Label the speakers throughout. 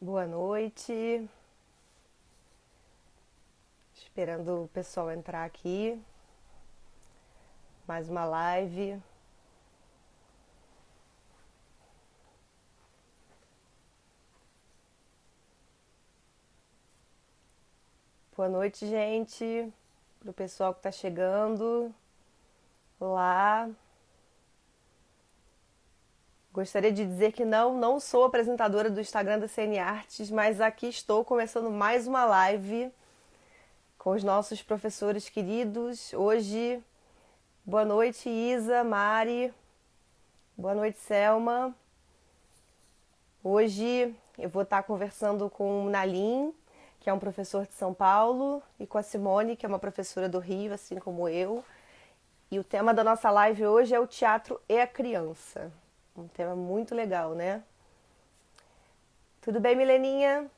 Speaker 1: Boa noite. Esperando o pessoal entrar aqui. Mais uma live. Boa noite, gente. Pro pessoal que tá chegando. Olá. Gostaria de dizer que não sou apresentadora do Instagram da CN Artes, mas aqui estou começando mais uma live com os nossos professores queridos. Hoje, boa noite, Isa, Mari. Boa noite, Selma. Hoje eu vou estar conversando com o Nalim, que é um professor de São Paulo, e com a Simone, que é uma professora do Rio, assim como eu. E o tema da nossa live hoje é o teatro e a criança. Um tema muito legal, né? Tudo bem, Mileninha?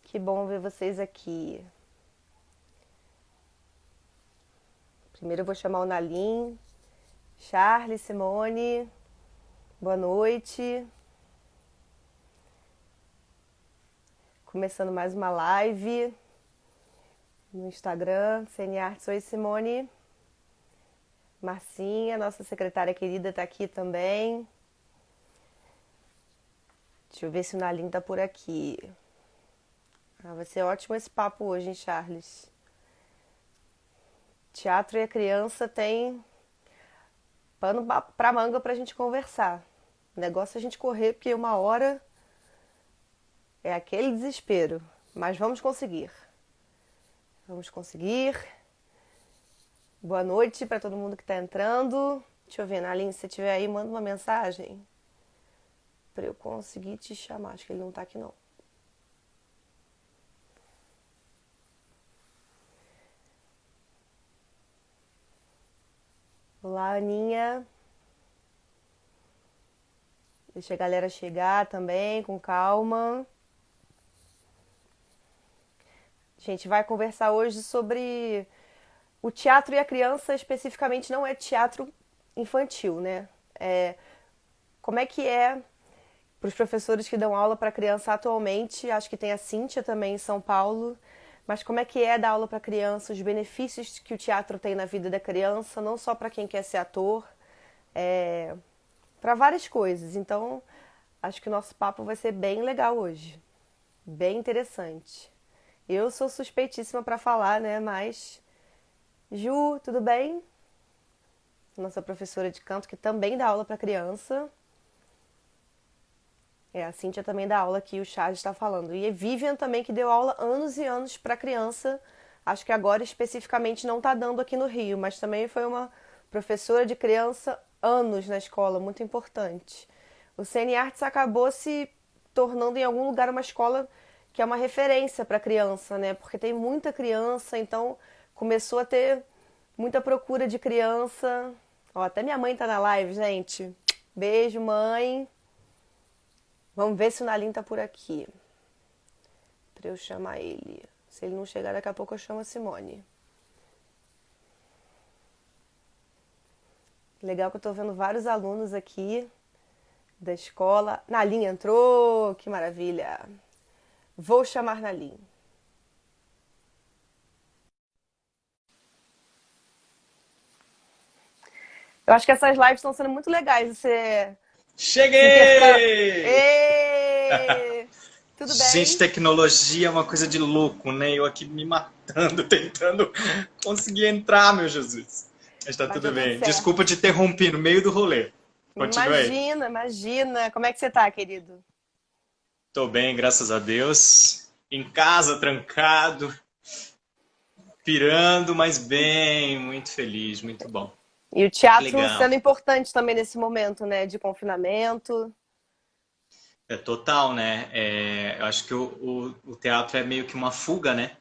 Speaker 1: Que bom ver vocês aqui. Primeiro eu vou chamar o Nalim, Charles, Simone. Boa noite. Começando mais uma live no Instagram, CN Artes. Oi, Simone. Marcinha, nossa secretária querida, tá aqui também. Deixa eu ver se o Nalim tá por aqui. Vai ser ótimo esse papo hoje, hein, Charles? Teatro e a criança tem pano pra manga pra gente conversar. O negócio é a gente correr, porque uma hora é aquele desespero. Mas vamos conseguir. Vamos conseguir. Boa noite para todo mundo que tá entrando. Deixa eu ver, Nalim, se você estiver aí, manda uma mensagem para eu conseguir te chamar. Acho que ele não tá aqui, não. Olá, Aninha. Deixa a galera chegar também, com calma. A gente vai conversar hoje sobre o teatro e a criança, especificamente não é teatro infantil, né? Como é que é para os professores que dão aula para criança atualmente? Acho que tem a Cíntia também em São Paulo. Mas como é que é dar aula para criança, os benefícios que o teatro tem na vida da criança, não só para quem quer ser ator, para várias coisas. Então, acho que o nosso papo vai ser bem legal hoje, bem interessante. Eu sou suspeitíssima para falar, né? Mas Ju, tudo bem? Nossa professora de canto que também dá aula para criança. A Cíntia também dá aula aqui, o Charles está falando. E a Vivian também, que deu aula anos e anos para criança. Acho que agora especificamente não está dando aqui no Rio, mas também foi uma professora de criança anos na escola, muito importante. O CN Arts acabou se tornando em algum lugar uma escola que é uma referência para criança, né? Porque tem muita criança, então começou a ter muita procura de criança. Ó, até minha mãe tá na live, gente. Beijo, mãe. Vamos ver se o Nalim tá por aqui. Pra eu chamar ele. Se ele não chegar, daqui a pouco eu chamo a Simone. Legal que eu tô vendo vários alunos aqui da escola. Nalim entrou, que maravilha. Vou chamar Nalim. Eu acho que essas lives estão sendo muito legais. Você se intercala.
Speaker 2: Cheguei!
Speaker 1: Ê! Tudo
Speaker 2: Gente,
Speaker 1: bem?
Speaker 2: tecnologia é uma coisa de louco, né? Eu aqui me matando, tentando conseguir entrar, meu Jesus. Mas tá
Speaker 1: Vai
Speaker 2: tudo
Speaker 1: dar tudo
Speaker 2: bem. Desculpa
Speaker 1: certo.
Speaker 2: te interromper no meio do rolê. Continua aí.
Speaker 1: Imagina, imagina. Como é que você tá, querido?
Speaker 2: Tô bem, graças a Deus. Em casa, trancado, pirando, mas bem, muito feliz, muito bom.
Speaker 1: E o
Speaker 2: Que
Speaker 1: teatro
Speaker 2: legal.
Speaker 1: sendo importante também nesse momento, né, de confinamento.
Speaker 2: É total, né? Eu acho que o teatro é meio que uma fuga, né?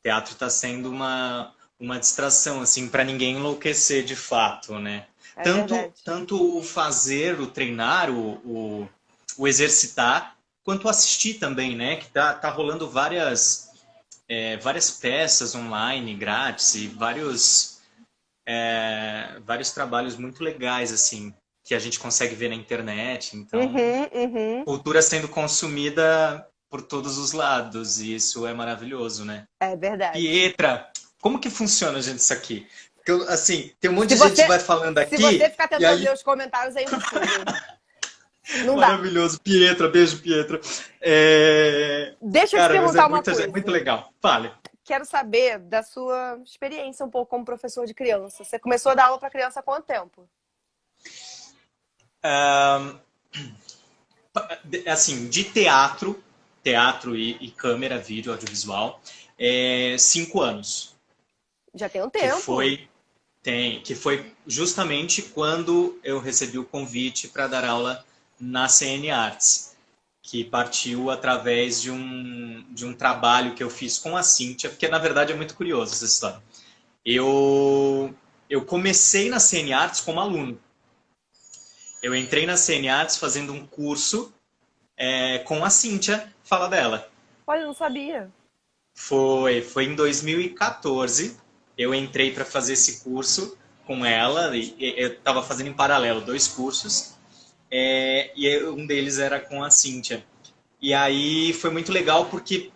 Speaker 2: Teatro está sendo uma distração, assim, para ninguém enlouquecer de fato, né?
Speaker 1: É verdade.
Speaker 2: Tanto o fazer, o treinar, o exercitar, quanto o assistir também, né? Que tá rolando várias peças online grátis e vários trabalhos muito legais, assim. que a gente consegue ver na internet. Então,
Speaker 1: Uhum, uhum.
Speaker 2: cultura sendo consumida por todos os lados, e isso é maravilhoso, né?
Speaker 1: É verdade.
Speaker 2: Pietra, como que funciona, gente, isso aqui? Porque, assim, tem um monte
Speaker 1: Se
Speaker 2: de gente que
Speaker 1: você,
Speaker 2: vai falando
Speaker 1: se você
Speaker 2: aqui,
Speaker 1: ficar
Speaker 2: e
Speaker 1: tentando ler
Speaker 2: aí,
Speaker 1: os comentários, é impossível. Não dá.
Speaker 2: maravilhoso. Pietra, beijo, Pietra. É...
Speaker 1: Deixa eu te
Speaker 2: Cara, mas é
Speaker 1: perguntar uma
Speaker 2: muito, muito
Speaker 1: coisa.
Speaker 2: legal. Fale.
Speaker 1: Quero saber da sua experiência um pouco como professor de criança. Você começou a dar aula para criança há quanto tempo?
Speaker 2: Assim, de teatro, teatro e câmera, vídeo, audiovisual, 5 anos,
Speaker 1: Já tem um
Speaker 2: que
Speaker 1: tempo.
Speaker 2: foi que foi justamente quando eu recebi o convite para dar aula na CN Arts, que partiu através de um trabalho que eu fiz com a Cíntia, porque na verdade é muito curioso essa história. Eu, eu comecei na CN Arts como aluno. Eu entrei na CN Arts fazendo um curso com a Cíntia, fala dela.
Speaker 1: Olha, eu não sabia.
Speaker 2: Foi em 2014. Eu entrei para fazer esse curso com ela. Eu estava fazendo em paralelo 2 cursos. Um deles era com a Cíntia. E aí foi muito legal porque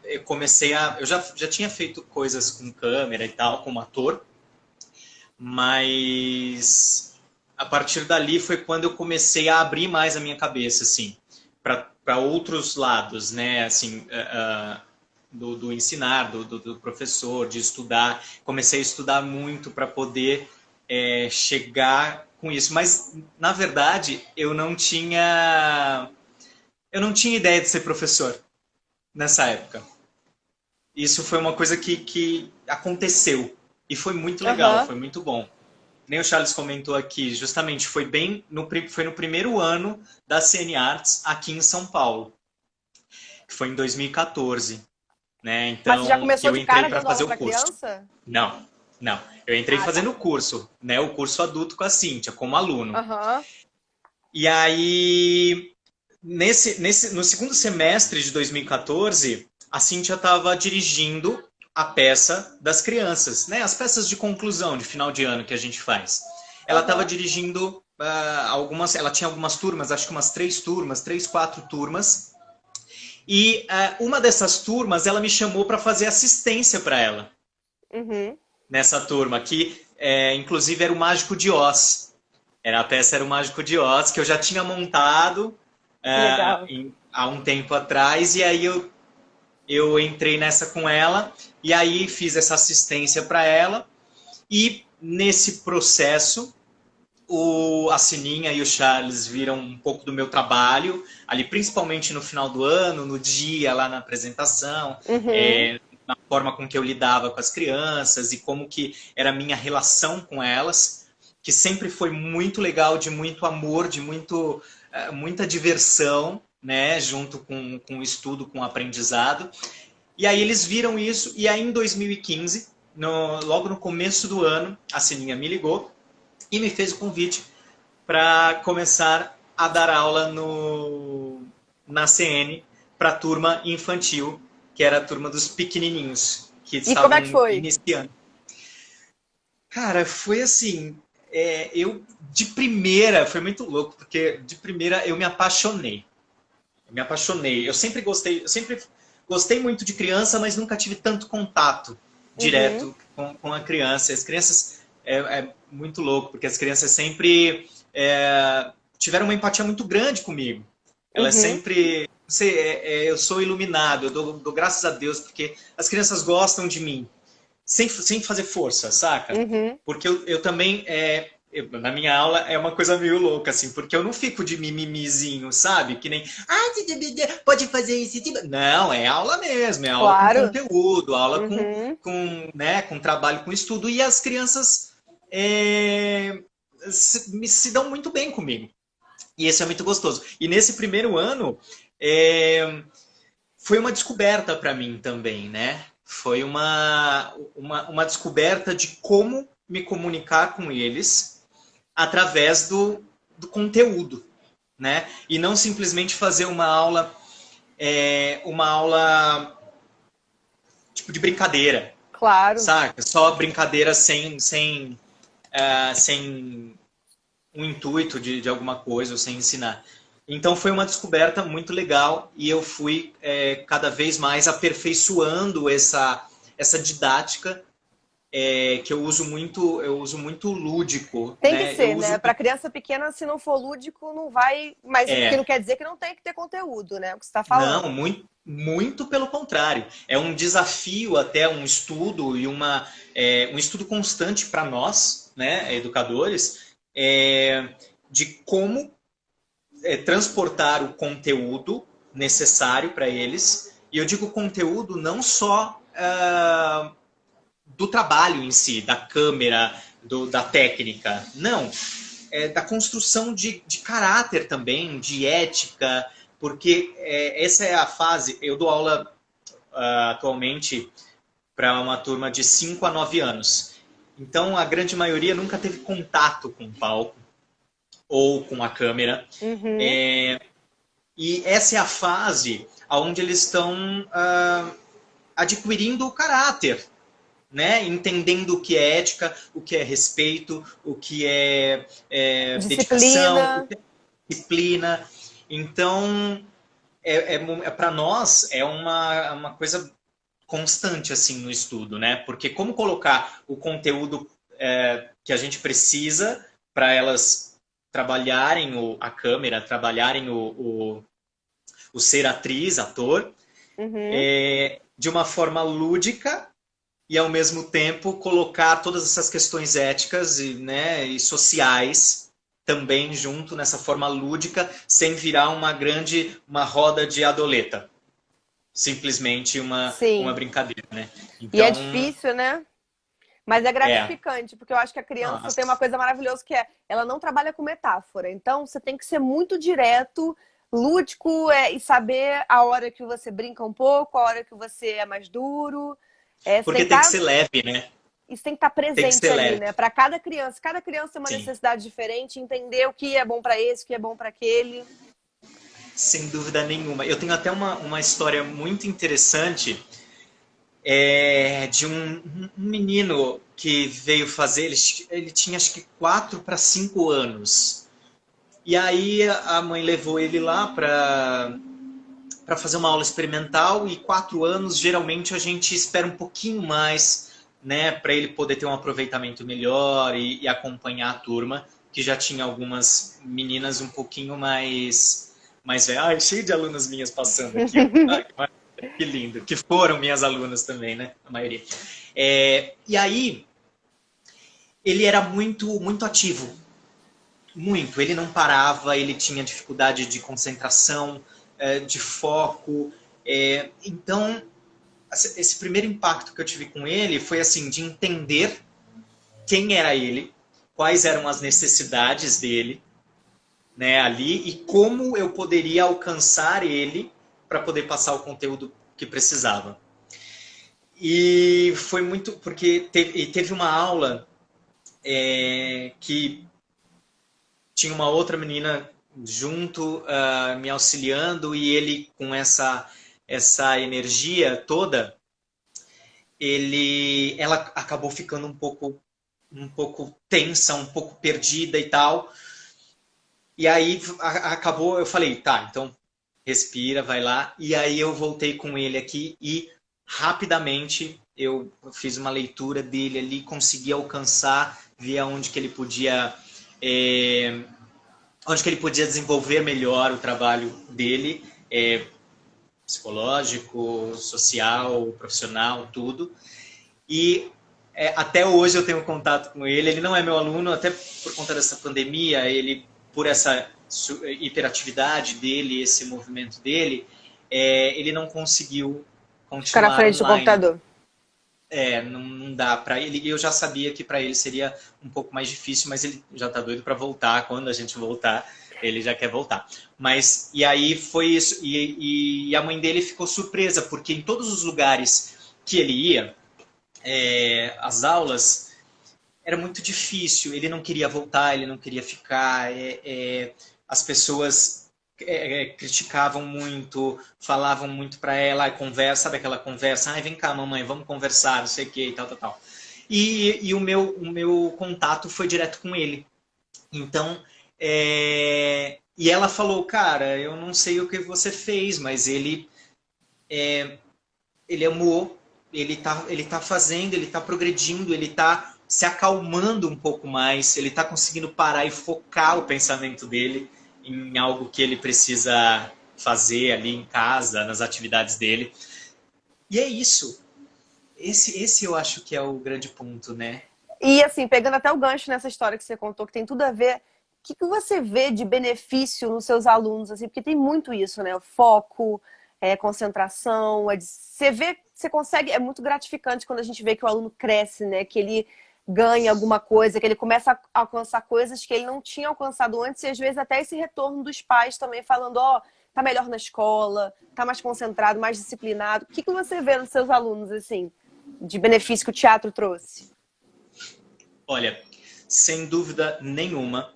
Speaker 2: eu comecei a. Eu já tinha feito coisas com câmera e tal, como ator, mas a partir dali foi quando eu comecei a abrir mais a minha cabeça, assim, para outros lados, né? Assim, do ensinar, do professor, de estudar. Comecei a estudar muito para poder chegar com isso. Mas, na verdade, eu não tinha ideia de ser professor nessa época. Isso foi uma coisa que aconteceu. E foi muito legal,
Speaker 1: Aham.
Speaker 2: foi muito bom. Nem o Charles comentou aqui, justamente foi no primeiro ano da CN Arts aqui em São Paulo, que foi em 2014, né?
Speaker 1: Mas você já
Speaker 2: Então,
Speaker 1: começou
Speaker 2: eu
Speaker 1: de
Speaker 2: entrei
Speaker 1: cara
Speaker 2: para
Speaker 1: dando aula
Speaker 2: fazer o
Speaker 1: para
Speaker 2: curso.
Speaker 1: criança?
Speaker 2: Não, não. Eu entrei
Speaker 1: Ah,
Speaker 2: fazendo
Speaker 1: tá.
Speaker 2: o curso, né? O curso adulto com a Cíntia, como aluno.
Speaker 1: Aham.
Speaker 2: E aí, no segundo semestre de 2014, a Cíntia estava dirigindo a peça das crianças, né? As peças de conclusão de final de ano que a gente faz. Ela estava
Speaker 1: Aham.
Speaker 2: dirigindo ela tinha algumas turmas, acho que umas 3 turmas, 3, 4 turmas. E uma dessas turmas, ela me chamou para fazer assistência para ela
Speaker 1: Uhum.
Speaker 2: nessa turma, que inclusive era o Mágico de Oz. A peça era o Mágico de Oz, que eu já tinha montado
Speaker 1: Que legal.
Speaker 2: há um tempo atrás, e aí eu entrei nessa com ela, e aí fiz essa assistência para ela, e nesse processo, a Sininha e o Charles viram um pouco do meu trabalho, ali principalmente no final do ano, no dia, lá na apresentação,
Speaker 1: Uhum.
Speaker 2: na forma com que eu lidava com as crianças e como que era a minha relação com elas, que sempre foi muito legal, de muito amor, de muita diversão, né, junto com o estudo, com o aprendizado. E aí eles viram isso, e aí em 2015, logo no começo do ano, a Sininha me ligou e me fez o convite para começar a dar aula na CN para a turma infantil, que era a turma dos pequenininhos, que
Speaker 1: E como é que
Speaker 2: estavam
Speaker 1: foi?
Speaker 2: iniciando. Cara, foi assim, de primeira, foi muito louco, porque de primeira eu me apaixonei. Eu sempre gostei muito de criança, mas nunca tive tanto contato
Speaker 1: Uhum.
Speaker 2: direto com a criança. As crianças é muito louco, porque as crianças sempre tiveram uma empatia muito grande comigo. Elas
Speaker 1: Uhum.
Speaker 2: sempre. Não sei, eu sou iluminado, eu dou graças a Deus, porque as crianças gostam de mim, sem fazer força, saca?
Speaker 1: Uhum.
Speaker 2: Porque eu também, na minha aula, é uma coisa meio louca, assim, porque eu não fico de mimimizinho, sabe? Que nem, pode fazer isso. Não, é aula mesmo, é aula com
Speaker 1: Claro.
Speaker 2: conteúdo, aula com,
Speaker 1: Uhum.
Speaker 2: com, né, com trabalho, com estudo, e as crianças se dão muito bem comigo. E isso é muito gostoso. E nesse primeiro ano, foi uma descoberta para mim também, né? Foi uma descoberta de como me comunicar com eles através do conteúdo, né? E não simplesmente fazer uma aula tipo de brincadeira,
Speaker 1: Claro.
Speaker 2: saca? Só brincadeira sem um intuito de alguma coisa ou sem ensinar. Então foi uma descoberta muito legal e eu fui cada vez mais aperfeiçoando essa didática que eu uso muito lúdico,
Speaker 1: Tem que
Speaker 2: né? Eu
Speaker 1: ser, né?
Speaker 2: uso
Speaker 1: Para criança pequena, se não for lúdico, não vai. Mas o que não
Speaker 2: é,
Speaker 1: quer dizer que não tem que ter conteúdo, né? O que você está
Speaker 2: não,
Speaker 1: falando.
Speaker 2: muito, muito pelo contrário. É um desafio até um estudo e um estudo constante para nós, né, educadores, de como transportar o conteúdo necessário para eles. E eu digo conteúdo não só do trabalho em si, da câmera, da técnica. Não, da construção de caráter também, de ética, porque essa é a fase. Eu dou aula atualmente para uma turma de 5 a 9 anos. Então, a grande maioria nunca teve contato com o palco ou com a câmera.
Speaker 1: Uhum.
Speaker 2: E essa é a fase onde eles estão adquirindo o caráter, né? Entendendo o que é ética, o que é respeito, o que dedicação, o
Speaker 1: Disciplina.
Speaker 2: que é disciplina. Então, para nós é uma coisa constante assim no estudo, né? Porque como colocar o conteúdo que a gente precisa para elas trabalharem a câmera, trabalharem o ser atriz, ator,
Speaker 1: Uhum.
Speaker 2: de uma forma lúdica e ao mesmo tempo colocar todas essas questões éticas e sociais também junto nessa forma lúdica, sem virar uma roda de adoleta. Simplesmente uma
Speaker 1: Sim.
Speaker 2: brincadeira, né?
Speaker 1: E é
Speaker 2: Então,
Speaker 1: difícil, né? Mas é
Speaker 2: é.
Speaker 1: gratificante, porque eu acho que a criança tem uma
Speaker 2: Nossa.
Speaker 1: coisa maravilhosa que é, ela não trabalha com metáfora. Então, você tem que ser muito direto, lúdico, e saber a hora que você brinca um pouco, a hora que você é mais duro. Você tem
Speaker 2: Porque
Speaker 1: que
Speaker 2: tem que
Speaker 1: estar,
Speaker 2: ser leve, né?
Speaker 1: isso tem que estar
Speaker 2: Tem que
Speaker 1: presente
Speaker 2: ser
Speaker 1: ali,
Speaker 2: leve.
Speaker 1: né? Para cada criança. Cada criança tem uma
Speaker 2: Sim.
Speaker 1: necessidade diferente, entender o que é bom para esse, o que é bom para aquele.
Speaker 2: Sem dúvida nenhuma. Eu tenho até uma história muito interessante de um menino que veio fazer, ele tinha acho que 4 para 5 anos. E aí a mãe levou ele lá para fazer uma aula experimental e 4 anos geralmente a gente espera um pouquinho mais, né, para ele poder ter um aproveitamento melhor e acompanhar a turma, que já tinha algumas meninas um pouquinho mais velhas. Ai, cheio de alunas minhas passando aqui, ó. Ai, que lindo. Que foram minhas alunas também, né? A maioria. E aí, ele era muito, muito ativo. Muito. Ele não parava, ele tinha dificuldade de concentração, de foco. Então, esse primeiro impacto que eu tive com ele foi assim, de entender quem era ele, quais eram as necessidades dele, né, ali, e como eu poderia alcançar ele para poder passar o conteúdo que precisava. E foi muito, porque teve uma aula que tinha uma outra menina junto, me auxiliando, e ele, com essa energia toda, ela acabou ficando um pouco tensa, um pouco perdida e tal. E aí acabou, eu falei, tá, então respira, vai lá. E aí eu voltei com ele aqui e rapidamente eu fiz uma leitura dele ali, consegui alcançar, ver onde que ele podia, onde que ele podia desenvolver melhor o trabalho dele, psicológico, social, profissional, tudo. E até hoje eu tenho contato com ele. Ele não é meu aluno, até por conta dessa pandemia, por essa hiperatividade dele, esse movimento dele, ele não conseguiu
Speaker 1: Ficar na
Speaker 2: continuar
Speaker 1: frente do
Speaker 2: online.
Speaker 1: computador.
Speaker 2: Não dá para ele. Eu já sabia que para ele seria um pouco mais difícil, mas ele já está doido para voltar. Quando a gente voltar, ele já quer voltar. Mas e aí foi isso. E a mãe dele ficou surpresa porque em todos os lugares que ele ia, as aulas era muito difícil. Ele não queria voltar, ele não queria ficar. As pessoas criticavam muito, falavam muito para ela, conversa, sabe aquela conversa? Ai, vem cá, mamãe, vamos conversar, não sei o que, tal, tal, tal. E o meu contato foi direto com ele. Então, e ela falou, cara, eu não sei o que você fez, mas ele amou, ele tá fazendo, ele tá progredindo, ele tá se acalmando um pouco mais, ele tá conseguindo parar e focar o pensamento dele em algo que ele precisa fazer ali em casa, nas atividades dele. E é isso. Esse eu acho que é o grande ponto, né?
Speaker 1: E assim, pegando até o gancho nessa história que você contou, que tem tudo a ver, o que você vê de benefício nos seus alunos, assim, porque tem muito isso, né? O foco, concentração, você vê, você consegue, é muito gratificante quando a gente vê que o aluno cresce, né? Que ele ganha alguma coisa, que ele começa a alcançar coisas que ele não tinha alcançado antes, e às vezes até esse retorno dos pais também falando, ó, tá melhor na escola, tá mais concentrado, mais disciplinado. O que você vê nos seus alunos, assim, de benefício que o teatro trouxe?
Speaker 2: Olha, sem dúvida nenhuma,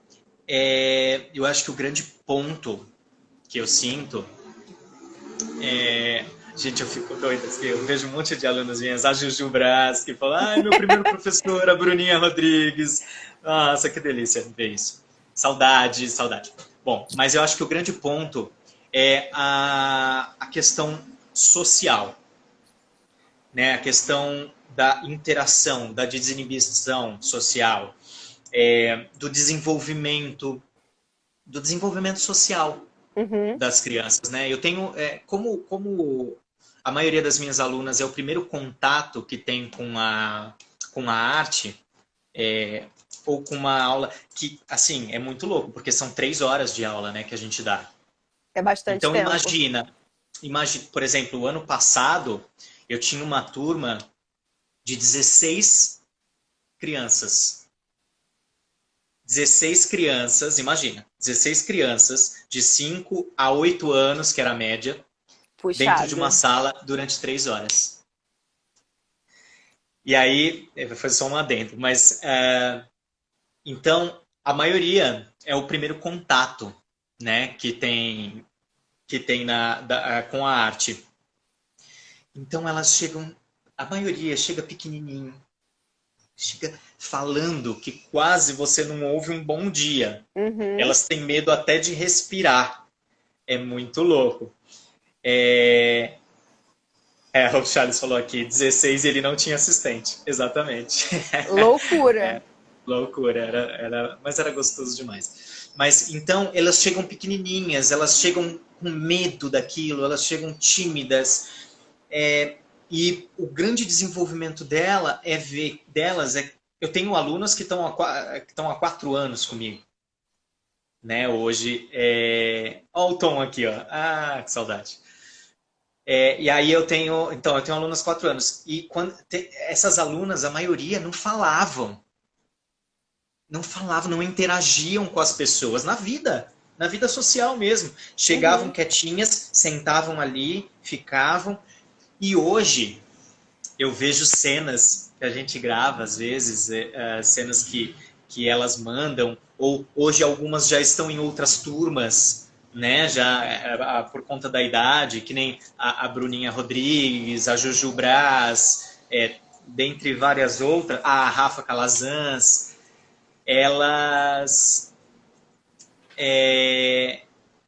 Speaker 2: eu acho que o grande ponto que eu sinto gente, eu fico doida, assim, eu vejo um monte de alunos minhas, a Juju Braz, que fala, ai, meu primeiro professor, a Bruninha Rodrigues. Nossa, que delícia ver isso. Saudade, saudade. Bom, mas eu acho que o grande ponto é a questão social, né? A questão da interação, da desinibição social, do desenvolvimento social
Speaker 1: Uhum.
Speaker 2: das crianças, né? Eu tenho, como a maioria das minhas alunas é o primeiro contato que tem com a arte, ou com uma aula que, assim, é muito louco, porque são 3 horas de aula, né, que a gente dá.
Speaker 1: É bastante
Speaker 2: Então,
Speaker 1: tempo.
Speaker 2: imagina, por exemplo, o ano passado, eu tinha uma turma de 16 crianças. 16 crianças, imagina, 16 crianças de 5 a 8 anos, que era a média, dentro de
Speaker 1: Puxado.
Speaker 2: uma sala durante 3 horas. E aí, foi só um adendo, mas então a maioria é o primeiro contato, né, que tem com a arte. Então elas chegam, a maioria chega pequenininho, chega falando que quase você não ouve um bom dia.
Speaker 1: Uhum.
Speaker 2: Elas têm medo até de respirar. É muito louco. É, o Charles falou aqui, 16 e ele não tinha assistente. Exatamente.
Speaker 1: Loucura.
Speaker 2: Loucura, mas era gostoso demais. Mas então elas chegam pequenininhas, elas chegam com medo daquilo, elas chegam tímidas. E o grande desenvolvimento delas é. Eu tenho alunas que estão há 4 anos comigo, né? Hoje. Olha o Tom aqui, ó. Ah, que saudade. E aí eu tenho alunas 4 anos. E essas alunas, a maioria, não falavam, não interagiam com as pessoas na vida social mesmo. Chegavam
Speaker 1: Uhum.
Speaker 2: quietinhas, sentavam ali, ficavam. E hoje eu vejo cenas que a gente grava, às vezes, cenas que elas mandam, ou hoje algumas já estão em outras turmas, né? Já por conta da idade, que nem a Bruninha Rodrigues, a Juju Braz, dentre várias outras, a Rafa Calazans, elas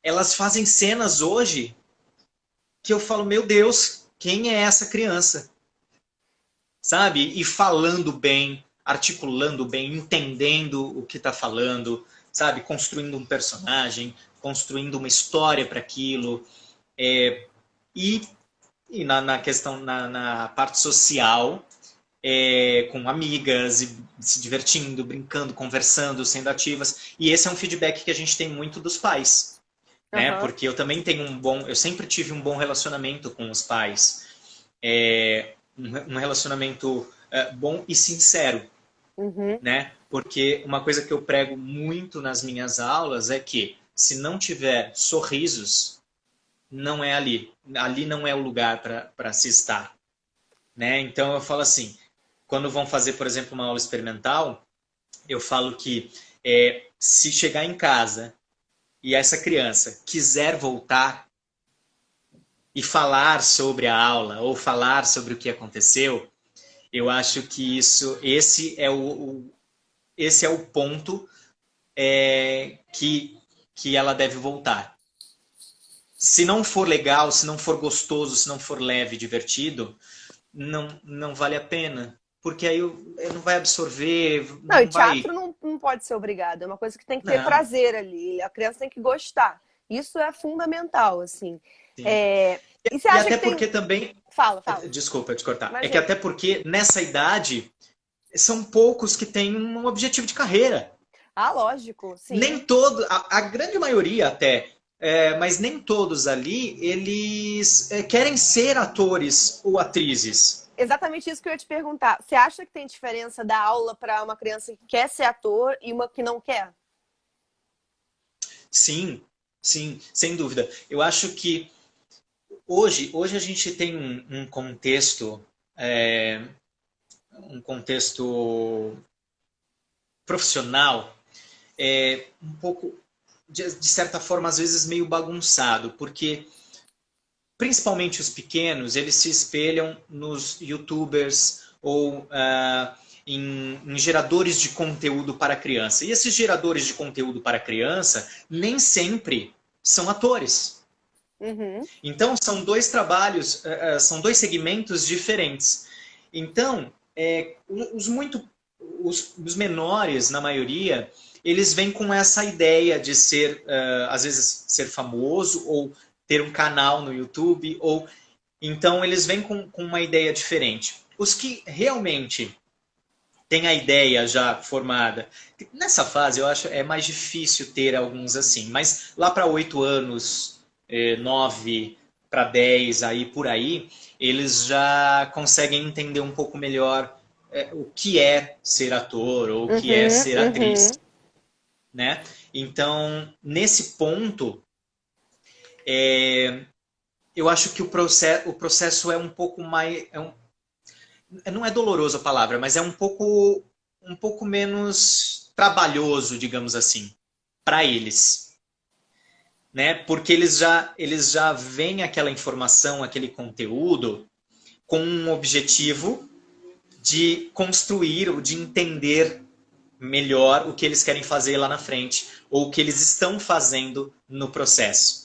Speaker 2: elas fazem cenas hoje que eu falo, meu Deus, quem é essa criança? Sabe? E falando bem, articulando bem, entendendo o que está falando, sabe? Construindo um personagem, construindo uma história para aquilo. E, na questão, na parte social, com amigas, e se divertindo, brincando, conversando, sendo ativas. E esse é um feedback que a gente tem muito dos pais, né?
Speaker 1: Aham.
Speaker 2: Porque eu também eu sempre tive um bom relacionamento com os pais. Um relacionamento bom e sincero,
Speaker 1: Uhum.
Speaker 2: né? Porque uma coisa que eu prego muito nas minhas aulas é que se não tiver sorrisos, não é ali. Ali não é o lugar para se estar, né? Então eu falo assim, quando vão fazer, por exemplo, uma aula experimental, eu falo que se chegar em casa e essa criança quiser voltar e falar sobre a aula ou falar sobre o que aconteceu, eu acho que esse é o ponto que ela deve voltar. Se não for legal, se não for gostoso, se não for leve, divertido, não vale a pena. Porque aí não vai absorver,
Speaker 1: Não, e
Speaker 2: não vai.
Speaker 1: teatro não pode ser obrigado, é uma coisa que tem que ter
Speaker 2: Não,
Speaker 1: prazer ali, a criança tem que gostar. Isso é fundamental, assim.
Speaker 2: sim.
Speaker 1: E você
Speaker 2: E
Speaker 1: acha
Speaker 2: até
Speaker 1: que tem.
Speaker 2: porque também.
Speaker 1: Fala, fala.
Speaker 2: Desculpa te cortar. É que
Speaker 1: Imagina.
Speaker 2: até porque nessa idade são poucos que têm um objetivo de carreira.
Speaker 1: Ah, lógico,
Speaker 2: Nem
Speaker 1: sim.
Speaker 2: todo, a grande maioria até, mas nem todos ali, eles querem ser atores ou atrizes.
Speaker 1: Exatamente isso que eu ia te perguntar. Você acha que tem diferença da aula para uma criança que quer ser ator e uma que não quer?
Speaker 2: Sim, sim, sem dúvida. Eu acho que hoje a gente tem um contexto profissional um pouco, de certa forma, às vezes meio bagunçado, porque principalmente os pequenos, eles se espelham nos YouTubers ou em geradores de conteúdo para criança. E esses geradores de conteúdo para criança nem sempre são atores.
Speaker 1: Uhum.
Speaker 2: Então, são dois trabalhos, são dois segmentos diferentes. Então, os menores, na maioria, eles vêm com essa ideia de ser, às vezes, ser famoso ou ter um canal no YouTube, ou então eles vêm com uma ideia diferente. Os que realmente têm a ideia já formada, nessa fase eu acho é mais difícil ter alguns assim, mas lá para 8 anos, 9 para 10 aí por aí, eles já conseguem entender um pouco melhor o que é ser ator ou o que é
Speaker 1: Uhum,
Speaker 2: ser atriz,
Speaker 1: uhum.
Speaker 2: né? Então, nesse ponto, é, eu acho que o processo é um pouco mais. Não é doloroso a palavra, mas é um pouco menos trabalhoso, digamos assim, para eles. Né? Porque eles já veem aquela informação, aquele conteúdo, com um objetivo de construir ou de entender melhor o que eles querem fazer lá na frente, ou o que eles estão fazendo no processo.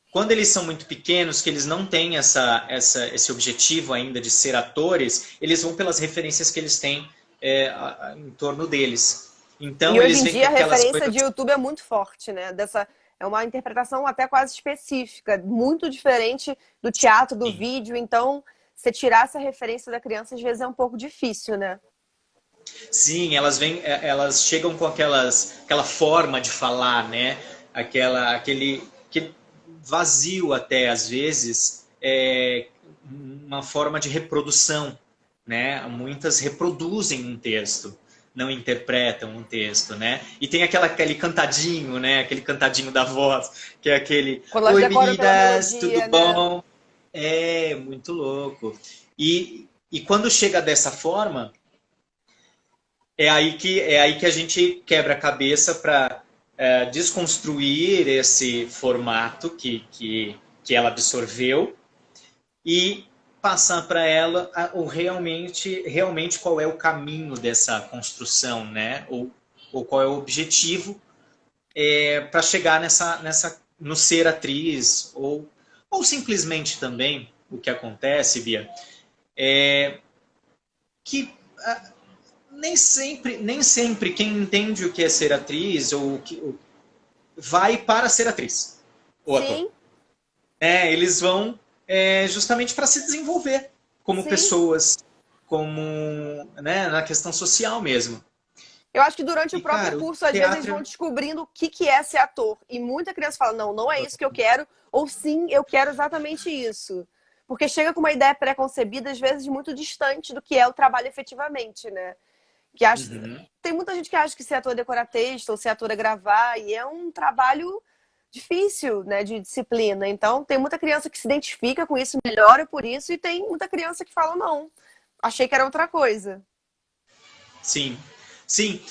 Speaker 2: Quando eles são muito pequenos, que eles não têm esse objetivo ainda de ser atores, eles vão pelas referências que eles têm em torno deles.
Speaker 1: E
Speaker 2: Então
Speaker 1: hoje
Speaker 2: eles
Speaker 1: em
Speaker 2: vêm com
Speaker 1: dia a
Speaker 2: aquelas
Speaker 1: referência
Speaker 2: coisas.
Speaker 1: de YouTube é muito forte, né? É uma interpretação até quase específica, muito diferente do teatro, do
Speaker 2: Sim,
Speaker 1: vídeo. Então, você tirar essa referência da criança às vezes é um pouco difícil, né?
Speaker 2: sim, elas chegam com aquela forma de falar, né? Aquele vazio até às vezes, uma forma de reprodução, né? Muitas reproduzem um texto, não interpretam um texto, né? E tem aquele cantadinho, né? Aquele cantadinho da voz, que é aquele
Speaker 1: Quando elas
Speaker 2: Oi
Speaker 1: decoram pela
Speaker 2: meninas, tudo
Speaker 1: melodia, né?
Speaker 2: bom? É muito louco. E quando chega dessa forma, é aí que a gente quebra a cabeça para desconstruir esse formato que ela absorveu e passar para ela o realmente qual é o caminho dessa construção, né? Ou qual é o objetivo para chegar no ser atriz, ou simplesmente também o que acontece, Bia, que nem sempre quem entende o que é ser atriz vai para ser atriz ou ator.
Speaker 1: Sim,
Speaker 2: Eles vão justamente para se desenvolver como
Speaker 1: sim.
Speaker 2: pessoas, como na questão social mesmo.
Speaker 1: Eu acho que durante o
Speaker 2: E,
Speaker 1: próprio
Speaker 2: cara, o
Speaker 1: curso, às vezes, eles vão
Speaker 2: teatro.
Speaker 1: descobrindo o que é ser ator. E muita criança fala: não, não é isso que eu quero, ou sim, eu quero exatamente isso. Porque chega com uma ideia pré-concebida, às vezes, muito distante do que é o trabalho efetivamente, né? Que acha...
Speaker 2: Uhum.
Speaker 1: Tem muita gente que acha que ser ator é decorar texto, ou ser ator é gravar, e é um trabalho difícil, né, de disciplina. Então, tem muita criança que se identifica com isso, melhora por isso, e tem muita criança que fala: não, achei que era outra coisa.
Speaker 2: Sim, sim.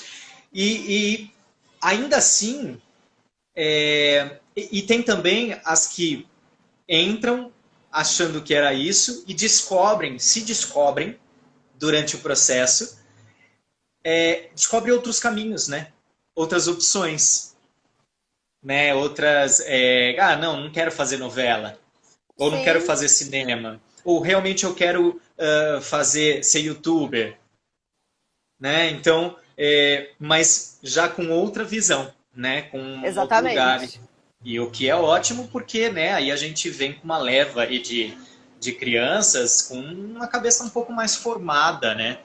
Speaker 2: E ainda assim, e tem também as que entram achando que era isso e se descobrem durante o processo, descobre outros caminhos, né? outras opções, né? Outras, não quero fazer novela, ou não quero
Speaker 1: Sim,
Speaker 2: fazer cinema, ou realmente eu quero ser youtuber, né? Então, mas já com outra visão, né? Com um outro lugar.
Speaker 1: exatamente.
Speaker 2: E o que é ótimo porque, né, aí a gente vem com uma leva aí de crianças com uma cabeça um pouco mais formada, né?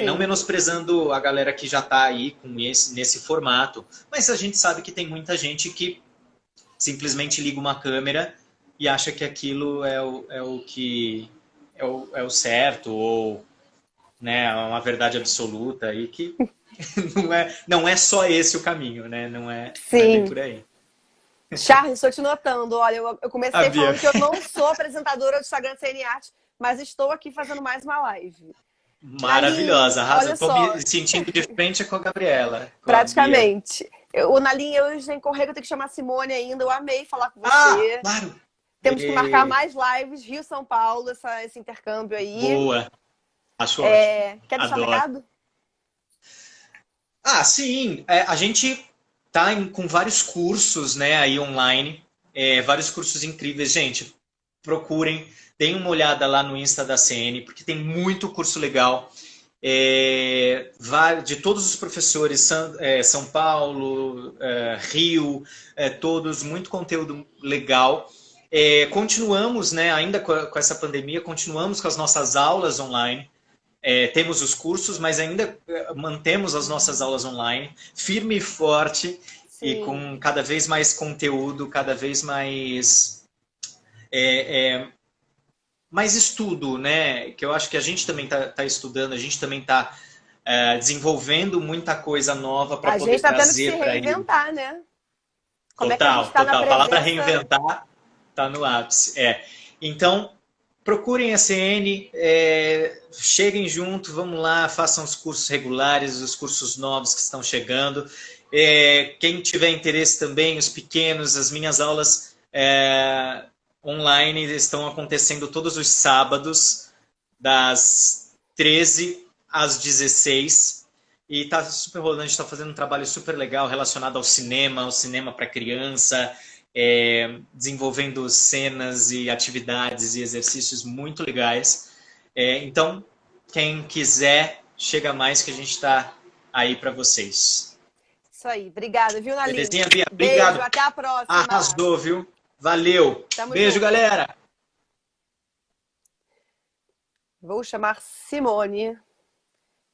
Speaker 2: Não
Speaker 1: Sim,
Speaker 2: menosprezando a galera que já está aí nesse formato, mas a gente sabe que tem muita gente que simplesmente liga uma câmera e acha que aquilo é o que é o certo, ou, né, uma verdade absoluta, e que não é só esse o caminho, né? Não é bem
Speaker 1: sim.
Speaker 2: por aí.
Speaker 1: Charles, estou te notando. Olha, eu
Speaker 2: A
Speaker 1: comecei
Speaker 2: Bia,
Speaker 1: falando que eu não sou apresentadora do Instagram CN Arte, mas estou aqui fazendo mais uma live. Nalim,
Speaker 2: maravilhosa, arrasa.
Speaker 1: olha
Speaker 2: Estou
Speaker 1: só,
Speaker 2: me sentindo de frente com a Gabriela, com a Bia.
Speaker 1: praticamente. O Nalim, eu já encorrego, eu tenho que chamar a Simone ainda. Eu amei falar com
Speaker 2: Ah,
Speaker 1: você.
Speaker 2: claro!
Speaker 1: Temos que marcar mais lives, Rio-São Paulo, esse intercâmbio aí.
Speaker 2: Boa, acho ótimo.
Speaker 1: Quer deixar um
Speaker 2: Adoro.
Speaker 1: recado?
Speaker 2: Ah, sim, a gente tá com vários cursos, né, aí online, vários cursos incríveis. Gente, procurem, deem uma olhada lá no Insta da CN, porque tem muito curso legal. De todos os professores, São Paulo, Rio, todos, muito conteúdo legal. Continuamos, né, ainda com essa pandemia, continuamos com as nossas aulas online. Temos os cursos, mas ainda mantemos as nossas aulas online, firme e forte, e
Speaker 1: Sim.
Speaker 2: com cada vez mais conteúdo, cada vez mais estudo, né? Que eu acho que a gente também está estudando, a gente também está desenvolvendo muita coisa nova para
Speaker 1: A gente
Speaker 2: poder
Speaker 1: está tendo que se
Speaker 2: trazer para ele.
Speaker 1: reinventar, né? Como é que a gente
Speaker 2: Total,
Speaker 1: está na
Speaker 2: total. A palavra
Speaker 1: presença?
Speaker 2: reinventar está no ápice. Então, procurem a CN, cheguem junto, vamos lá, façam os cursos regulares, os cursos novos que estão chegando. Quem tiver interesse também, os pequenos, as minhas aulas online estão acontecendo todos os sábados, das 13 às 16. E tá super rolando, a gente está fazendo um trabalho super legal relacionado ao cinema para criança, desenvolvendo cenas e atividades e exercícios muito legais. Então, quem quiser, chega mais que a gente está aí para vocês.
Speaker 1: Isso aí. Obrigada, viu, Nalim?
Speaker 2: Belezinha, Bia?
Speaker 1: Beijo,
Speaker 2: Obrigado.
Speaker 1: até a próxima.
Speaker 2: Arrasou, viu? Valeu.
Speaker 1: Tamo
Speaker 2: Beijo,
Speaker 1: junto.
Speaker 2: galera.
Speaker 1: Vou chamar Simone.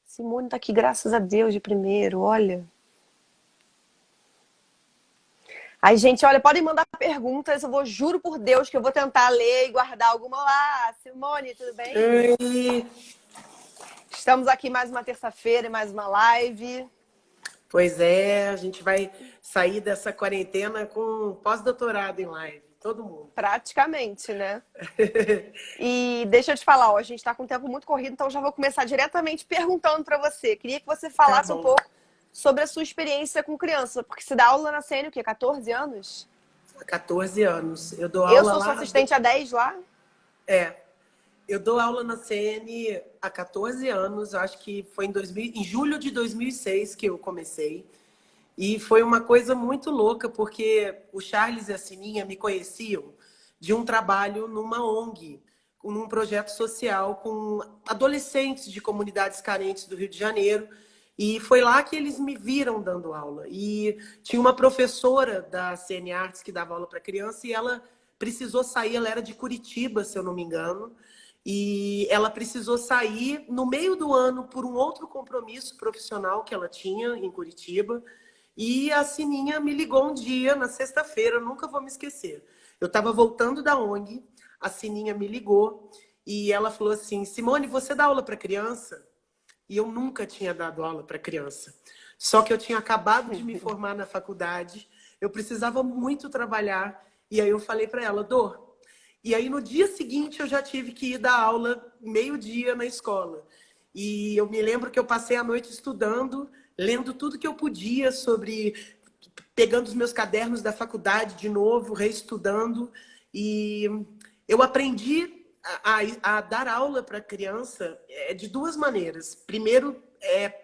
Speaker 1: Simone tá aqui, graças a Deus, de primeiro, olha. Aí, gente, olha, podem mandar perguntas, eu vou, juro por Deus, que eu vou tentar ler e guardar alguma. Olá, Simone, tudo bem?
Speaker 3: Oi.
Speaker 1: Estamos aqui mais uma terça-feira e mais uma live.
Speaker 3: Pois é, a gente vai sair dessa quarentena com pós-doutorado em live, todo mundo.
Speaker 1: Praticamente, né? E deixa eu te falar, ó, a gente tá com um tempo muito corrido, então já vou começar diretamente perguntando para você. Queria que você
Speaker 3: Tá
Speaker 1: falasse um
Speaker 3: bom.
Speaker 1: pouco sobre a sua experiência com criança, porque você dá aula na CN, o quê? 14 anos?
Speaker 3: Há 14 anos. Eu dou
Speaker 1: Eu
Speaker 3: aula
Speaker 1: sou sua
Speaker 3: lá.
Speaker 1: assistente há 10 lá.
Speaker 3: É, eu dou aula na CN há 14 anos. Acho que foi em julho de 2006 que eu comecei. E foi uma coisa muito louca, porque o Charles e a Sininha me conheciam de um trabalho numa ONG, num projeto social com adolescentes de comunidades carentes do Rio de Janeiro. E foi lá que eles me viram dando aula. E tinha uma professora da CN Artes que dava aula para criança e ela precisou sair, ela era de Curitiba, se eu não me engano. E ela precisou sair no meio do ano por um outro compromisso profissional que ela tinha em Curitiba. E a Sininha me ligou um dia, na sexta-feira, eu nunca vou me esquecer. Eu estava voltando da ONG, a Sininha me ligou e ela falou assim: Simone, você dá aula para criança? E eu nunca tinha dado aula para criança. Só que eu tinha acabado de me formar na faculdade, eu precisava muito trabalhar. E aí eu falei para ela, Dor. E aí no dia seguinte eu já tive que ir dar aula meio-dia na escola. E eu me lembro que eu passei a noite estudando, lendo tudo que eu podia sobre, pegando os meus cadernos da faculdade de novo, reestudando. E eu aprendi a dar aula para criança de duas maneiras. Primeiro,